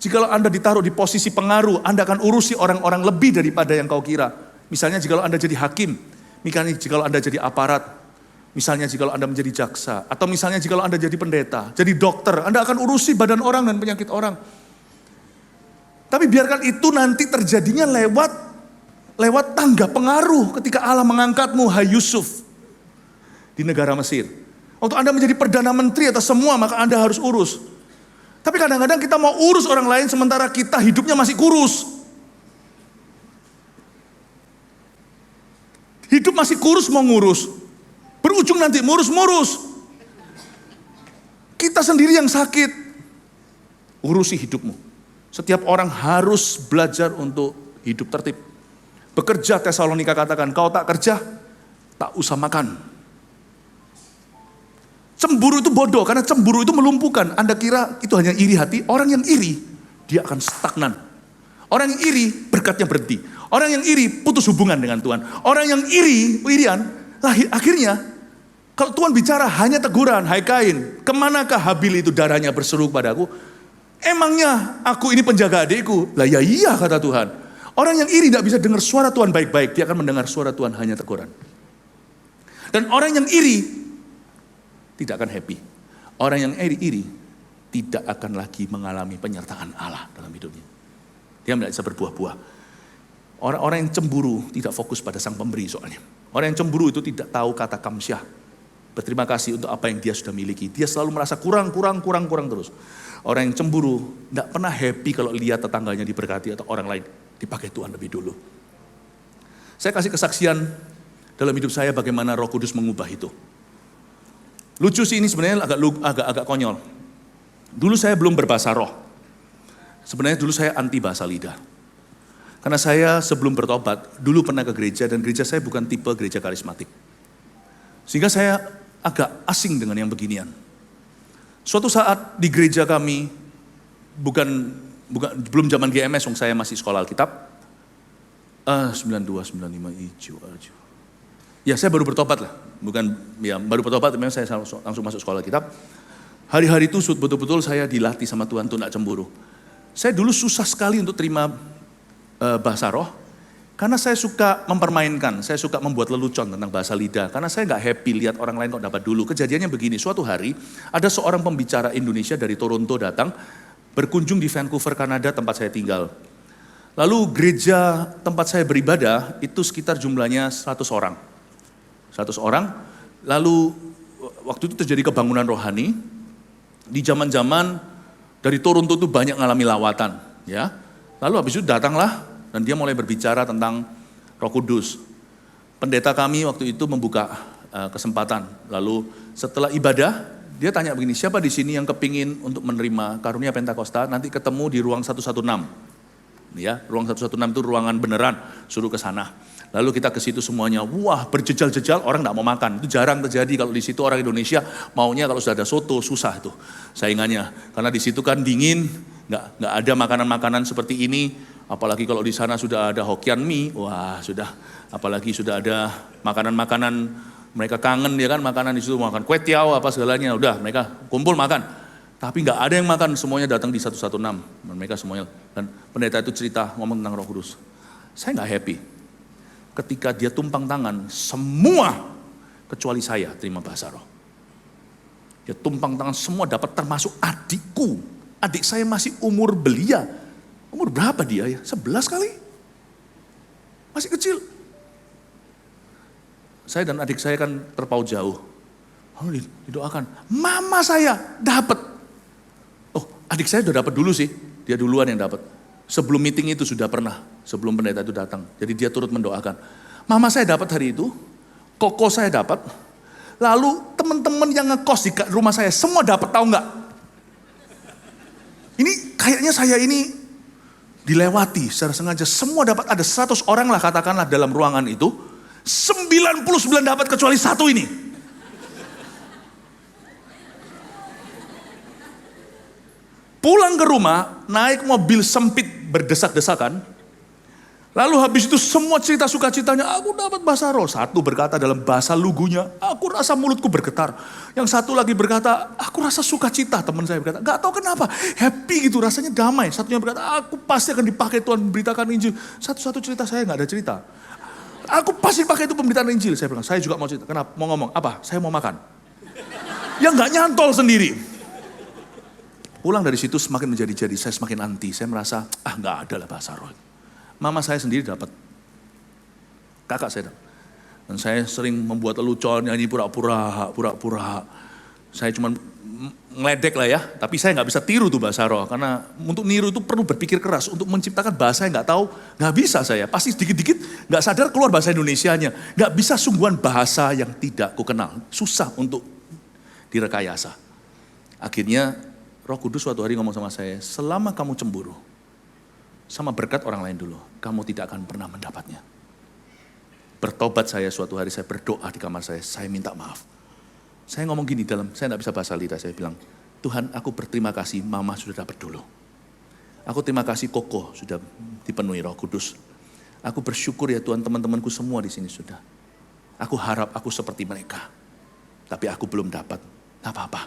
Jikalau Anda ditaruh di posisi pengaruh, Anda akan urusi orang-orang lebih daripada yang kau kira. Misalnya jikalau Anda jadi hakim. Misalnya jikalau Anda jadi aparat. Misalnya jikalau Anda menjadi jaksa. Atau misalnya jikalau Anda jadi pendeta. Jadi dokter. Anda akan urusi badan orang dan penyakit orang. Tapi biarkan itu nanti terjadinya lewat tangga pengaruh ketika Allah mengangkatmu, hai Yusuf, di negara Mesir. Waktu Anda menjadi Perdana Menteri atas semua, maka Anda harus urus. Tapi kadang-kadang kita mau urus orang lain sementara kita hidupnya masih kurus. Hidup masih kurus mau ngurus. Berujung nanti murus-murus. Kita sendiri yang sakit. Urusi hidupmu. Setiap orang harus belajar untuk hidup tertib. Bekerja, Tesalonika katakan, kau tak kerja, tak usah makan. Cemburu itu bodoh, karena cemburu itu melumpuhkan. Anda kira itu hanya iri hati? Orang yang iri, dia akan stagnan. Orang yang iri, berkatnya berhenti. Orang yang iri, putus hubungan dengan Tuhan. Orang yang irian, akhirnya, kalau Tuhan bicara hanya teguran, hai Kain, kemanakah Habil itu darahnya berseru padaku? Emangnya aku ini penjaga adikku? Lah ya iya kata Tuhan. Orang yang iri tidak bisa dengar suara Tuhan baik-baik, dia akan mendengar suara Tuhan hanya teguran. Dan orang yang iri, tidak akan happy. Orang yang iri tidak akan lagi mengalami penyertaan Allah dalam hidupnya. Dia tidak bisa berbuah-buah. Orang-orang yang cemburu tidak fokus pada sang pemberi soalnya. Orang yang cemburu itu tidak tahu kata kamsyah. Berterima kasih untuk apa yang dia sudah miliki. Dia selalu merasa kurang terus. Orang yang cemburu tidak pernah happy kalau lihat tetangganya diberkati atau orang lain dipakai Tuhan lebih dulu. Saya kasih kesaksian dalam hidup saya bagaimana Roh Kudus mengubah itu. Lucu sih ini sebenarnya agak konyol. Dulu saya belum berbahasa roh. Sebenarnya dulu saya anti bahasa lidah. Karena saya sebelum bertobat, dulu pernah ke gereja dan gereja saya bukan tipe gereja karismatik. Sehingga saya agak asing dengan yang beginian. Suatu saat di gereja kami, belum zaman GMS, saya masih sekolah Alkitab. 92, 95, hijau. Ya saya baru bertobat lah. Baru bertobat, memang saya langsung masuk sekolah Alkitab. Hari-hari itu betul-betul saya dilatih sama Tuhan untuk tidak cemburu. Saya dulu susah sekali untuk terima bahasa roh. Karena saya suka mempermainkan, saya suka membuat lelucon tentang bahasa lidah. Karena saya nggak happy lihat orang lain kok dapat dulu. Kejadiannya begini, suatu hari ada seorang pembicara Indonesia dari Toronto datang, berkunjung di Vancouver, Kanada tempat saya tinggal. Lalu gereja tempat saya beribadah itu sekitar jumlahnya 100 orang. 100 orang, lalu waktu itu terjadi kebangunan rohani. Di zaman-zaman dari Toronto itu banyak ngalami lawatan. Ya. Lalu habis itu datanglah dan dia mulai berbicara tentang Roh Kudus. Pendeta kami waktu itu membuka kesempatan. Lalu setelah ibadah, dia tanya begini, siapa di sini yang kepingin untuk menerima karunia Pentakosta, nanti ketemu di ruang 116. Ya, ruang 116 itu ruangan beneran, suruh ke sana. Lalu kita ke situ semuanya, wah berjejal-jejal, orang nggak mau makan. Itu jarang terjadi kalau di situ orang Indonesia maunya kalau sudah ada soto, susah tuh saingannya. Karena di situ kan dingin, nggak ada makanan-makanan seperti ini. Apalagi kalau di sana sudah ada Hokkien mie, wah sudah. Apalagi sudah ada makanan-makanan, mereka kangen ya kan, makanan di situ makan kue tiaw apa segalanya, udah mereka kumpul makan. Tapi nggak ada yang makan, semuanya datang di 116. Dan mereka semuanya, dan pendeta itu cerita ngomong tentang Roh Kudus. Saya nggak happy. Ketika dia tumpang tangan, semua kecuali saya terima bahasa roh. Dia tumpang tangan semua dapat, termasuk adikku. Adik saya masih umur belia. Umur berapa dia ya? 11 kali. Masih kecil. Saya dan adik saya kan terpaut jauh. Lalu didoakan, mama saya dapat. Oh, adik saya udah dapat dulu sih. Dia duluan yang dapat. Sebelum meeting itu sudah pernah, sebelum pendeta itu datang. Jadi dia turut mendoakan. Mama saya dapat hari itu, koko saya dapat. Lalu teman-teman yang ngekos di rumah saya semua dapat, tahu nggak? Ini kayaknya saya ini dilewati secara sengaja. Semua dapat, ada 100 orang lah katakanlah dalam ruangan itu. 99 dapat kecuali satu ini. Pulang ke rumah, naik mobil sempit berdesak-desakan. Lalu habis itu semua cerita sukacitanya, aku dapat bahasa roh. Satu berkata dalam bahasa lugunya, aku rasa mulutku bergetar. Yang satu lagi berkata, aku rasa sukacita. Teman saya berkata, gak tahu kenapa, happy gitu, rasanya damai. Satunya berkata, aku pasti akan dipakai Tuhan memberitakan Injil. Satu-satu cerita saya gak ada cerita. Aku pasti pakai itu pemberitaan Injil. Saya bilang, saya juga mau cerita. Kenapa? Mau ngomong, apa? Saya mau makan. Yang gak nyantol sendiri. Pulang dari situ semakin menjadi-jadi, saya semakin anti. Saya merasa, nggak ada lah bahasa roh. Mama saya sendiri dapat. Kakak saya dapat. Dan saya sering membuat lelucon, nyanyi pura-pura. Saya cuma ngeledek lah ya, tapi saya nggak bisa tiru tuh bahasa roh, karena untuk niru itu perlu berpikir keras, untuk menciptakan bahasa yang nggak tahu, nggak bisa saya, pasti sedikit-sedikit nggak sadar keluar bahasa Indonesianya, nggak bisa sungguhan bahasa yang tidak ku kenal, susah untuk direkayasa. Akhirnya Roh Kudus suatu hari ngomong sama saya, selama kamu cemburu, sama berkat orang lain dulu, kamu tidak akan pernah mendapatnya. Bertobat saya suatu hari, saya berdoa di kamar saya minta maaf. Saya ngomong gini saya enggak bisa bahasa lidah, saya bilang, Tuhan aku berterima kasih mama sudah dapat dulu. Aku terima kasih Koko sudah dipenuhi Roh Kudus. Aku bersyukur ya Tuhan teman-temanku semua di sini sudah. Aku harap aku seperti mereka. Tapi aku belum dapat. Gak apa-apa.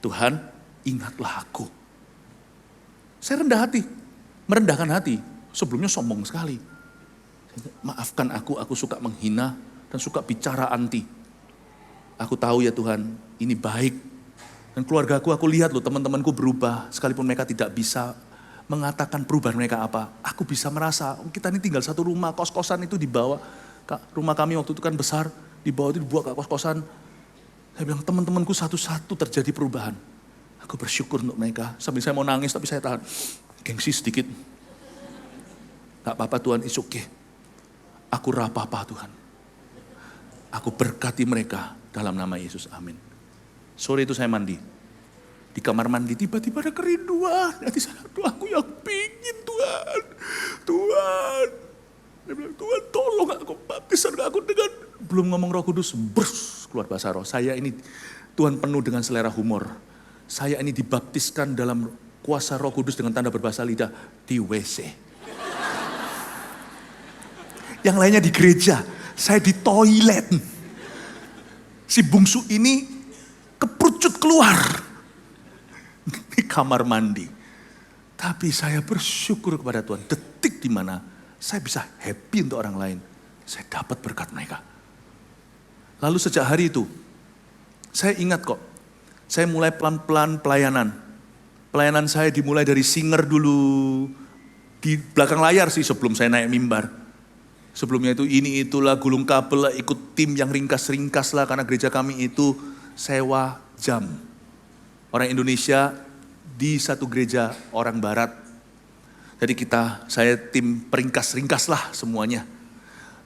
Tuhan ingatlah aku. Saya rendah hati, merendahkan hati. Sebelumnya sombong sekali. Maafkan aku suka menghina dan suka bicara anti. Aku tahu ya Tuhan, ini baik. Dan keluarga aku lihat loh teman-temanku berubah. Sekalipun mereka tidak bisa mengatakan perubahan mereka apa. Aku bisa merasa, kita ini tinggal satu rumah, kos-kosan itu dibawa. Rumah kami waktu itu kan besar, dibawa itu dibawa ke kos-kosan. Saya bilang teman-temanku satu-satu terjadi perubahan. Aku bersyukur untuk mereka. Sambil saya mau nangis tapi saya tahan. Gengsi sedikit. Gak apa-apa Tuhan, it's okay. Aku rapapa Tuhan. Aku berkati mereka. Dalam nama Yesus, amin. Sore itu saya mandi. Di kamar mandi tiba-tiba ada kerinduan. Hati saya, aku yang pingin Tuhan. Tuhan. Dia bilang, Tuhan tolong aku baptisan aku dengan. Belum ngomong Roh Kudus, brus, keluar bahasa roh. Saya ini, Tuhan penuh dengan selera humor. Saya ini dibaptiskan dalam kuasa Roh Kudus dengan tanda berbahasa lidah di WC. Yang lainnya di gereja, saya di toilet. Si bungsu ini keperucut keluar di kamar mandi. Tapi saya bersyukur kepada Tuhan. Detik di mana saya bisa happy untuk orang lain. Saya dapat berkat mereka. Lalu sejak hari itu, saya ingat kok. Saya mulai pelan-pelan pelayanan. Pelayanan saya dimulai dari singer dulu. Di belakang layar sih sebelum saya naik mimbar. Sebelumnya itu ini itulah gulung kabel lah, ikut tim yang ringkas-ringkas lah karena gereja kami itu sewa jam. Orang Indonesia di satu gereja orang Barat. Jadi saya tim peringkas-ringkas lah semuanya.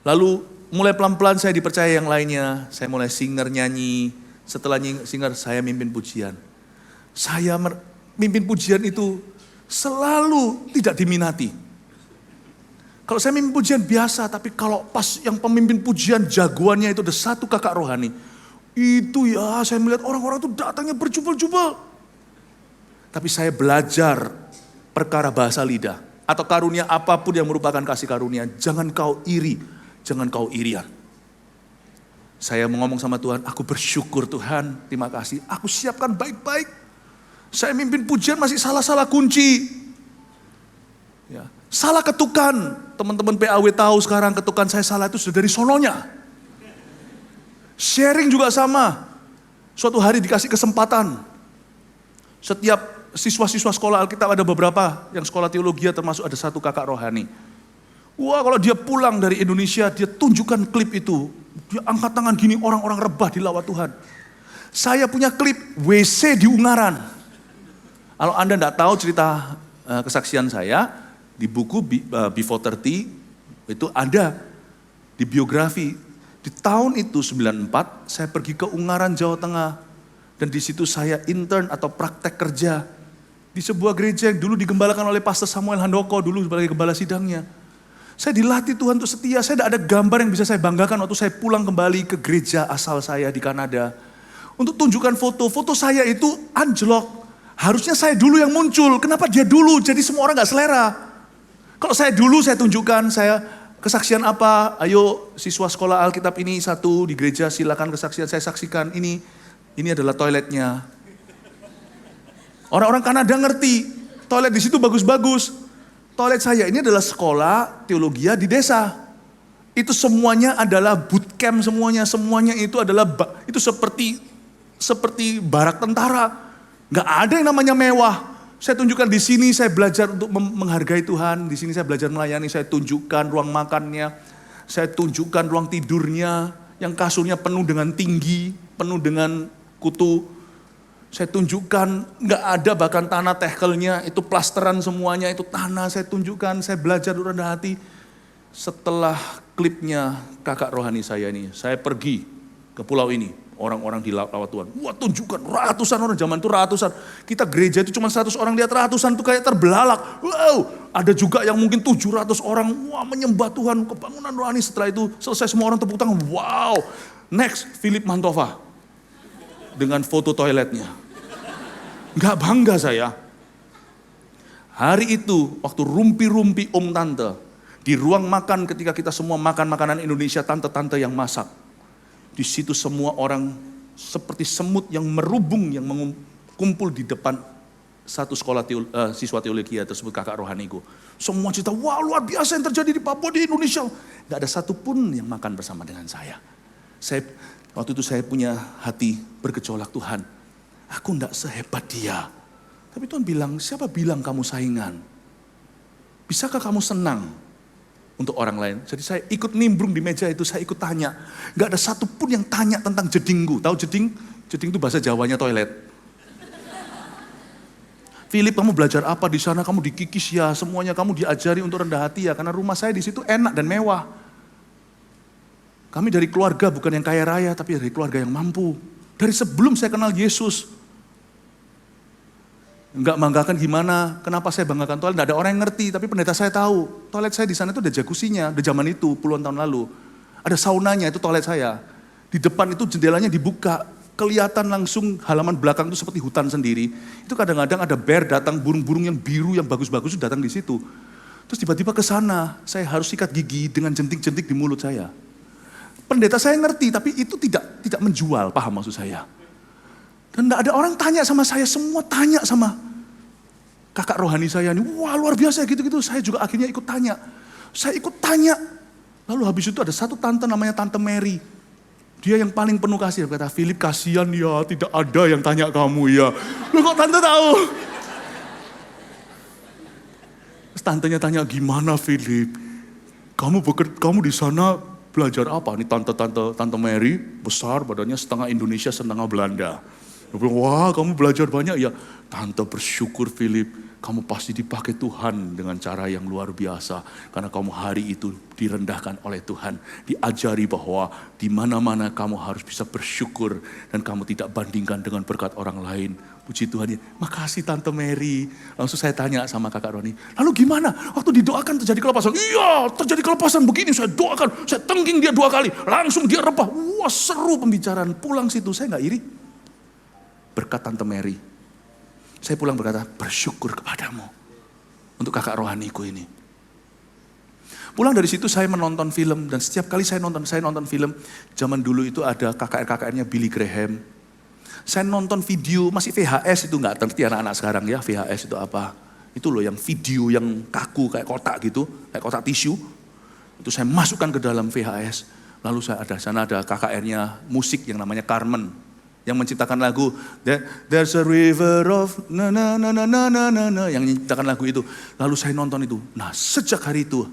Lalu mulai pelan-pelan saya dipercaya yang lainnya. Saya mulai singer nyanyi. Setelah singer saya mimpin pujian. Saya mimpin pujian itu selalu tidak diminati. Kalau saya mimpin pujian biasa, tapi kalau pas yang pemimpin pujian jagoannya itu ada satu kakak rohani. Itu ya saya melihat orang-orang itu datangnya berjubel-jubel. Tapi saya belajar perkara bahasa lidah. Atau karunia apapun yang merupakan kasih karunia. Jangan kau iri, jangan kau irian. Saya mau ngomong sama Tuhan, aku bersyukur Tuhan, terima kasih. Aku siapkan baik-baik. Saya mimpin pujian masih salah-salah kunci. Ya. Salah ketukan, teman-teman PAW tahu sekarang ketukan saya salah itu sudah dari sononya. Sharing juga sama. Suatu hari dikasih kesempatan. Setiap siswa-siswa sekolah Alkitab ada beberapa yang sekolah teologi termasuk ada satu kakak rohani. Wah kalau dia pulang dari Indonesia dia tunjukkan klip itu. Dia angkat tangan gini orang-orang rebah di lawat Tuhan. Saya punya klip WC di Ungaran. Kalau Anda tidak tahu cerita kesaksian saya, di buku Before 30 itu ada di biografi. Di tahun itu 94 saya pergi ke Ungaran Jawa Tengah. Dan di situ saya intern atau praktek kerja. Di sebuah gereja yang dulu digembalakan oleh Pastor Samuel Handoko dulu sebagai gembala sidangnya. Saya dilatih Tuhan untuk setia. Saya tidak ada gambar yang bisa saya banggakan waktu saya pulang kembali ke gereja asal saya di Kanada. Untuk tunjukkan foto saya itu anjlok. Harusnya saya dulu yang muncul. Kenapa dia dulu? Jadi semua orang gak selera. Kalau saya dulu saya tunjukkan, saya kesaksian apa, ayo siswa sekolah Alkitab ini satu di gereja silakan kesaksian, saya saksikan ini adalah toiletnya. Orang-orang Kanada ngerti, toilet di situ bagus-bagus. Toilet saya ini adalah sekolah teologi di desa. Itu semuanya adalah bootcamp semuanya itu adalah, itu seperti barak tentara. Gak ada yang namanya mewah. Saya tunjukkan di sini saya belajar untuk menghargai Tuhan. Di sini saya belajar melayani. Saya tunjukkan ruang makannya. Saya tunjukkan ruang tidurnya. Yang kasurnya penuh dengan tinggi. Penuh dengan kutu. Saya tunjukkan, nggak ada bahkan tanah tekelnya, itu plasteran semuanya, itu tanah saya tunjukkan, saya belajar rendah hati. Setelah klipnya kakak rohani saya ini, saya pergi ke pulau ini. Orang-orang di lawat Tuhan. Wah, tunjukkan ratusan orang, zaman itu ratusan. Kita gereja itu cuma 100 orang, lihat ratusan itu kayak terbelalak. Wow, ada juga yang mungkin 700 orang. Wah, menyembah Tuhan, kebangunan rohani. Setelah itu selesai semua orang tepuk tangan. Wow, next Philip Mantova. Dengan foto toiletnya. Gak bangga saya. Hari itu, waktu rumpi-rumpi om tante. Di ruang makan ketika kita semua makan makanan Indonesia, tante-tante yang masak. Di situ semua orang seperti semut yang merubung, yang kumpul di depan satu sekolah siswa teologi tersebut, kakak rohaniku. Semua cerita, wah luar biasa yang terjadi di Papua, di Indonesia. Gak ada satupun yang makan bersama dengan saya. Waktu itu saya punya hati bergejolak, Tuhan, aku gak sehebat dia. Tapi Tuhan bilang, siapa bilang kamu saingan? Bisakah kamu senang untuk orang lain? Jadi saya ikut nimbrung di meja itu, saya ikut tanya. Gak ada satupun yang tanya tentang jedingku. Tahu jeding? Jeding itu bahasa Jawanya toilet. Philip, kamu belajar apa di sana? Kamu dikikis ya, semuanya kamu diajari untuk rendah hati ya. Karena rumah saya di situ enak dan mewah. Kami dari keluarga bukan yang kaya raya, tapi dari keluarga yang mampu. Dari sebelum saya kenal Yesus. Enggak banggakan gimana, kenapa saya banggakan toilet, enggak ada orang yang ngerti, tapi pendeta saya tahu. Toilet saya di sana itu ada jacuzzinya, udah zaman itu, puluhan tahun lalu. Ada saunanya, itu toilet saya. Di depan itu jendelanya dibuka, kelihatan langsung halaman belakang itu seperti hutan sendiri. Itu kadang-kadang ada bear datang, burung-burung yang biru, yang bagus-bagus itu datang di situ. Terus tiba-tiba ke sana, saya harus sikat gigi dengan jentik-jentik di mulut saya. Pendeta saya ngerti, tapi itu tidak menjual, paham maksud saya. Dan tidak ada orang tanya sama saya, semua tanya sama kakak rohani saya ini. Wah luar biasa gitu-gitu, saya juga akhirnya ikut tanya. Saya ikut tanya. Lalu habis itu ada satu tante namanya Tante Mary. Dia yang paling penuh kasih, kata Philip kasihan ya, tidak ada yang tanya kamu ya. Lu kok tante tahu? Terus tantenya tanya, gimana Philip? Kamu di sana belajar apa? Ini Tante Mary, besar badannya setengah Indonesia, setengah Belanda. Dia bilang, wah kamu belajar banyak ya. Tante bersyukur Philip, kamu pasti dipakai Tuhan dengan cara yang luar biasa. Karena kamu hari itu direndahkan oleh Tuhan. Diajari bahwa di mana-mana kamu harus bisa bersyukur. Dan kamu tidak bandingkan dengan berkat orang lain. Puji Tuhan ya, makasih Tante Mary. Langsung saya tanya sama kakak Roni, lalu gimana? Waktu didoakan terjadi kelepasan. Iya terjadi kelepasan begini, saya doakan. Saya tengging dia 2 kali, langsung dia rebah. Wah seru pembicaraan, pulang situ saya gak iri. Berkat Tante Mary. Saya pulang berkata, bersyukur kepadamu. Untuk kakak rohaniku ini. Pulang dari situ saya menonton film. Dan setiap kali saya nonton film. Zaman dulu itu ada KKR-KKR-nya Billy Graham. Saya nonton video, masih VHS itu gak ngerti anak-anak sekarang ya. VHS itu apa? Itu loh yang video yang kaku kayak kotak gitu. Kayak kotak tisu. Itu saya masukkan ke dalam VHS. Lalu sana ada KKR-nya musik yang namanya Carmen. Yang menciptakan lagu There's a river of na na na na na na na, yang menciptakan lagu itu. Lalu saya nonton itu. Nah sejak hari itu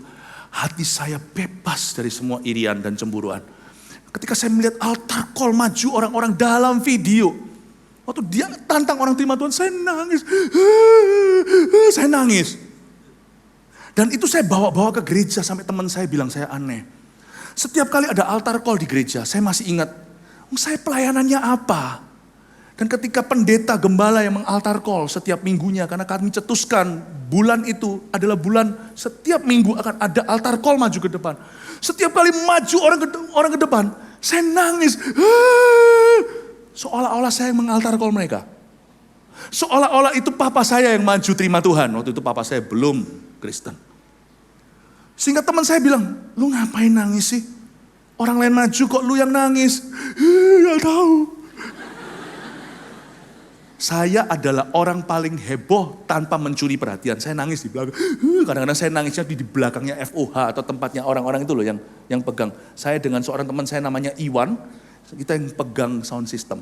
hati saya bebas dari semua irian dan cemburuan. Ketika saya melihat altar call maju orang-orang dalam video, waktu dia tantang orang terima Tuhan, saya nangis. Saya nangis. Dan itu saya bawa-bawa ke gereja sampai teman saya bilang saya aneh. Setiap kali ada altar call di gereja, saya masih ingat, saya pelayanannya apa? Dan ketika pendeta gembala yang mengaltar call setiap minggunya, karena kami cetuskan bulan itu adalah bulan setiap minggu akan ada altar call maju ke depan. Setiap kali maju orang ke depan, saya nangis. Seolah-olah saya yang mengaltar call mereka. Seolah-olah itu papa saya yang maju terima Tuhan. Waktu itu papa saya belum Kristen. Sehingga teman saya bilang, lu ngapain nangis sih? Orang lain maju kok lu yang nangis? Gak tahu. Saya adalah orang paling heboh tanpa mencuri perhatian. Saya nangis di belakang. Kadang-kadang saya nangisnya di belakangnya FOH atau tempatnya orang-orang itu loh yang pegang. Saya dengan seorang teman saya namanya Iwan, kita yang pegang sound system.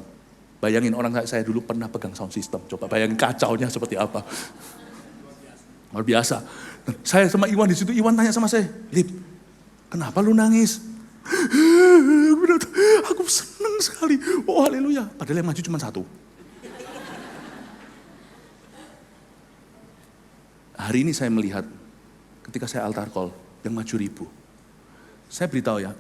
Bayangin orang saya dulu pernah pegang sound system. Coba bayangin kacaunya seperti apa. Luar biasa. Saya sama Iwan di situ, Iwan tanya sama saya, Lip, kenapa lu nangis? Aku senang sekali. Oh haleluya. Padahal yang maju cuma satu. Hari ini saya melihat ketika saya altar call yang maju ribu. Saya beritahu ya,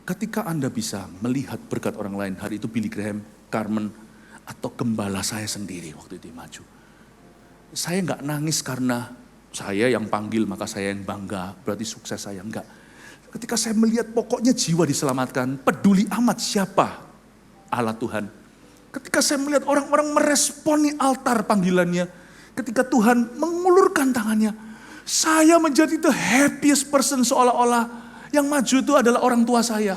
ketika Anda bisa melihat berkat orang lain, hari itu Billy Graham, Carmen, atau gembala saya sendiri waktu itu maju. Saya nggak nangis karena saya yang panggil maka saya yang bangga, berarti sukses saya, enggak. Ketika saya melihat pokoknya jiwa diselamatkan, peduli amat siapa Allah Tuhan. Ketika saya melihat orang-orang meresponi altar panggilannya, ketika Tuhan mengulurkan tangannya, saya menjadi the happiest person, seolah-olah yang maju itu adalah orang tua saya.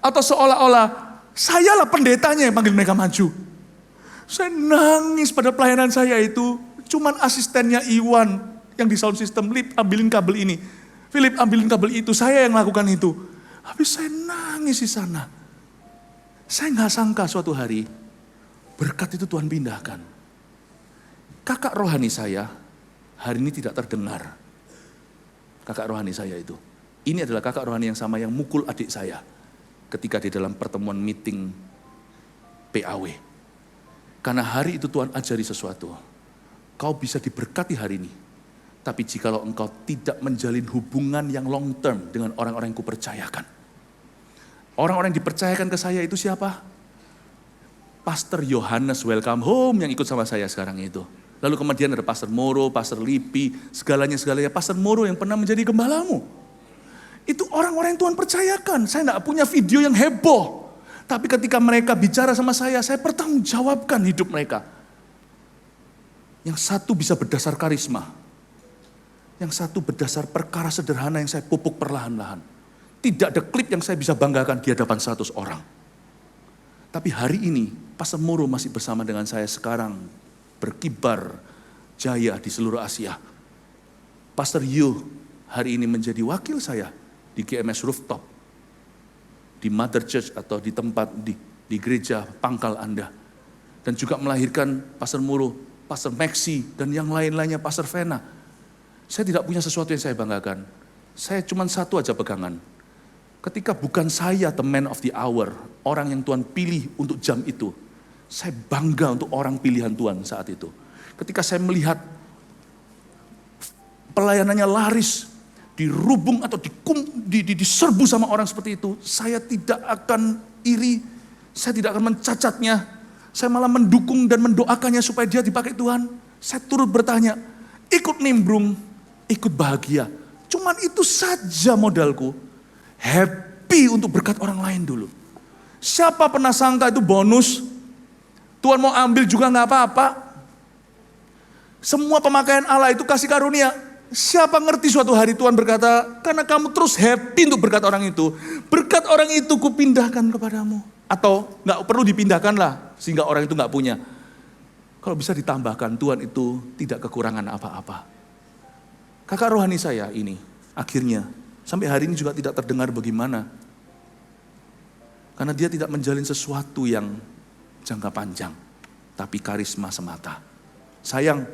Atau seolah-olah sayalah pendetanya yang panggil mereka maju. Saya nangis pada pelayanan saya itu, cuman asistennya Iwan yang di sound system, Lip ambilin kabel ini, Philip ambilin kabel itu, saya yang lakukan itu. Habis saya nangis di sana. Saya nggak sangka suatu hari berkat itu Tuhan pindahkan. Kakak rohani saya hari ini tidak terdengar. Kakak rohani saya itu. Ini adalah kakak rohani yang sama yang mukul adik saya ketika di dalam pertemuan meeting PAW. Karena hari itu Tuhan ajari sesuatu. Kau bisa diberkati hari ini. Tapi jikalau engkau tidak menjalin hubungan yang long term dengan orang-orang yang kupercayakan. Orang-orang yang dipercayakan ke saya itu siapa? Pastor Yohanes Welcome Home yang ikut sama saya sekarang itu. Lalu kemudian ada Pastor Moro, Pastor Lipi, segalanya. Pastor Moro yang pernah menjadi gembalamu. Itu orang-orang yang Tuhan percayakan. Saya tidak punya video yang heboh. Tapi ketika mereka bicara sama saya pertanggungjawabkan hidup mereka. Yang satu bisa berdasar karisma. Yang satu berdasar perkara sederhana yang saya pupuk perlahan-lahan. Tidak ada klip yang saya bisa banggakan di hadapan 100 orang. Tapi hari ini, Pastor Moro masih bersama dengan saya sekarang. Berkibar jaya di seluruh Asia. Pastor Yu hari ini menjadi wakil saya di GMS Rooftop. Di Mother Church atau di tempat di gereja pangkal Anda. Dan juga melahirkan Pastor Moro, Pastor Maxi, dan yang lain-lainnya Pastor Vena. Saya tidak punya sesuatu yang saya banggakan. Saya cuma satu aja pegangan. Ketika bukan saya the man of the hour, orang yang Tuhan pilih untuk jam itu, saya bangga untuk orang pilihan Tuhan saat itu. Ketika saya melihat pelayanannya laris, dirubung atau diserbu sama orang seperti itu, saya tidak akan iri, saya tidak akan mencacatnya, saya malah mendukung dan mendoakannya supaya dia dipakai Tuhan. Saya turut bertanya, ikut nimbrung, ikut bahagia. Cuman itu saja modalku. Happy untuk berkat orang lain dulu. Siapa pernah sangka itu bonus? Tuhan mau ambil juga gak apa-apa. Semua pemakaian Allah itu kasih karunia. Siapa ngerti suatu hari Tuhan berkata, karena kamu terus happy untuk berkat orang itu, berkat orang itu kupindahkan kepadamu. Atau gak perlu dipindahkan lah, sehingga orang itu gak punya. Kalau bisa ditambahkan, Tuhan itu tidak kekurangan apa-apa. Kakak rohani saya ini, akhirnya, sampai hari ini juga tidak terdengar bagaimana. Karena dia tidak menjalin sesuatu yang jangka panjang. Tapi karisma semata. Sayang,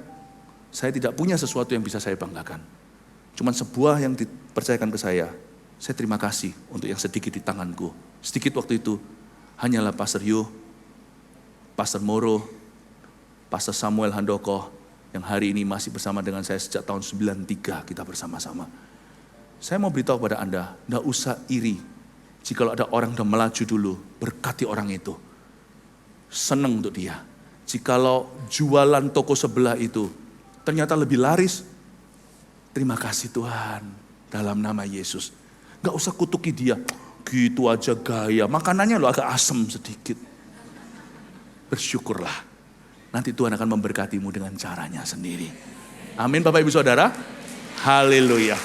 saya tidak punya sesuatu yang bisa saya banggakan. Cuman sebuah yang dipercayakan ke saya terima kasih untuk yang sedikit di tanganku. Sedikit waktu itu, hanyalah Pastor Yu, Pastor Moro, Pastor Samuel Handoko, yang hari ini masih bersama dengan saya sejak tahun 93 kita bersama-sama. Saya mau beritahu kepada Anda, tidak usah iri. Jika ada orang yang melaju dulu, berkati orang itu. Senang untuk dia. Jikalau jualan toko sebelah itu ternyata lebih laris, terima kasih Tuhan dalam nama Yesus. Gak usah kutuki dia, gitu aja gaya, makanannya lo agak asem sedikit. Bersyukurlah, nanti Tuhan akan memberkatimu dengan caranya sendiri. Amin Bapak Ibu Saudara, haleluya.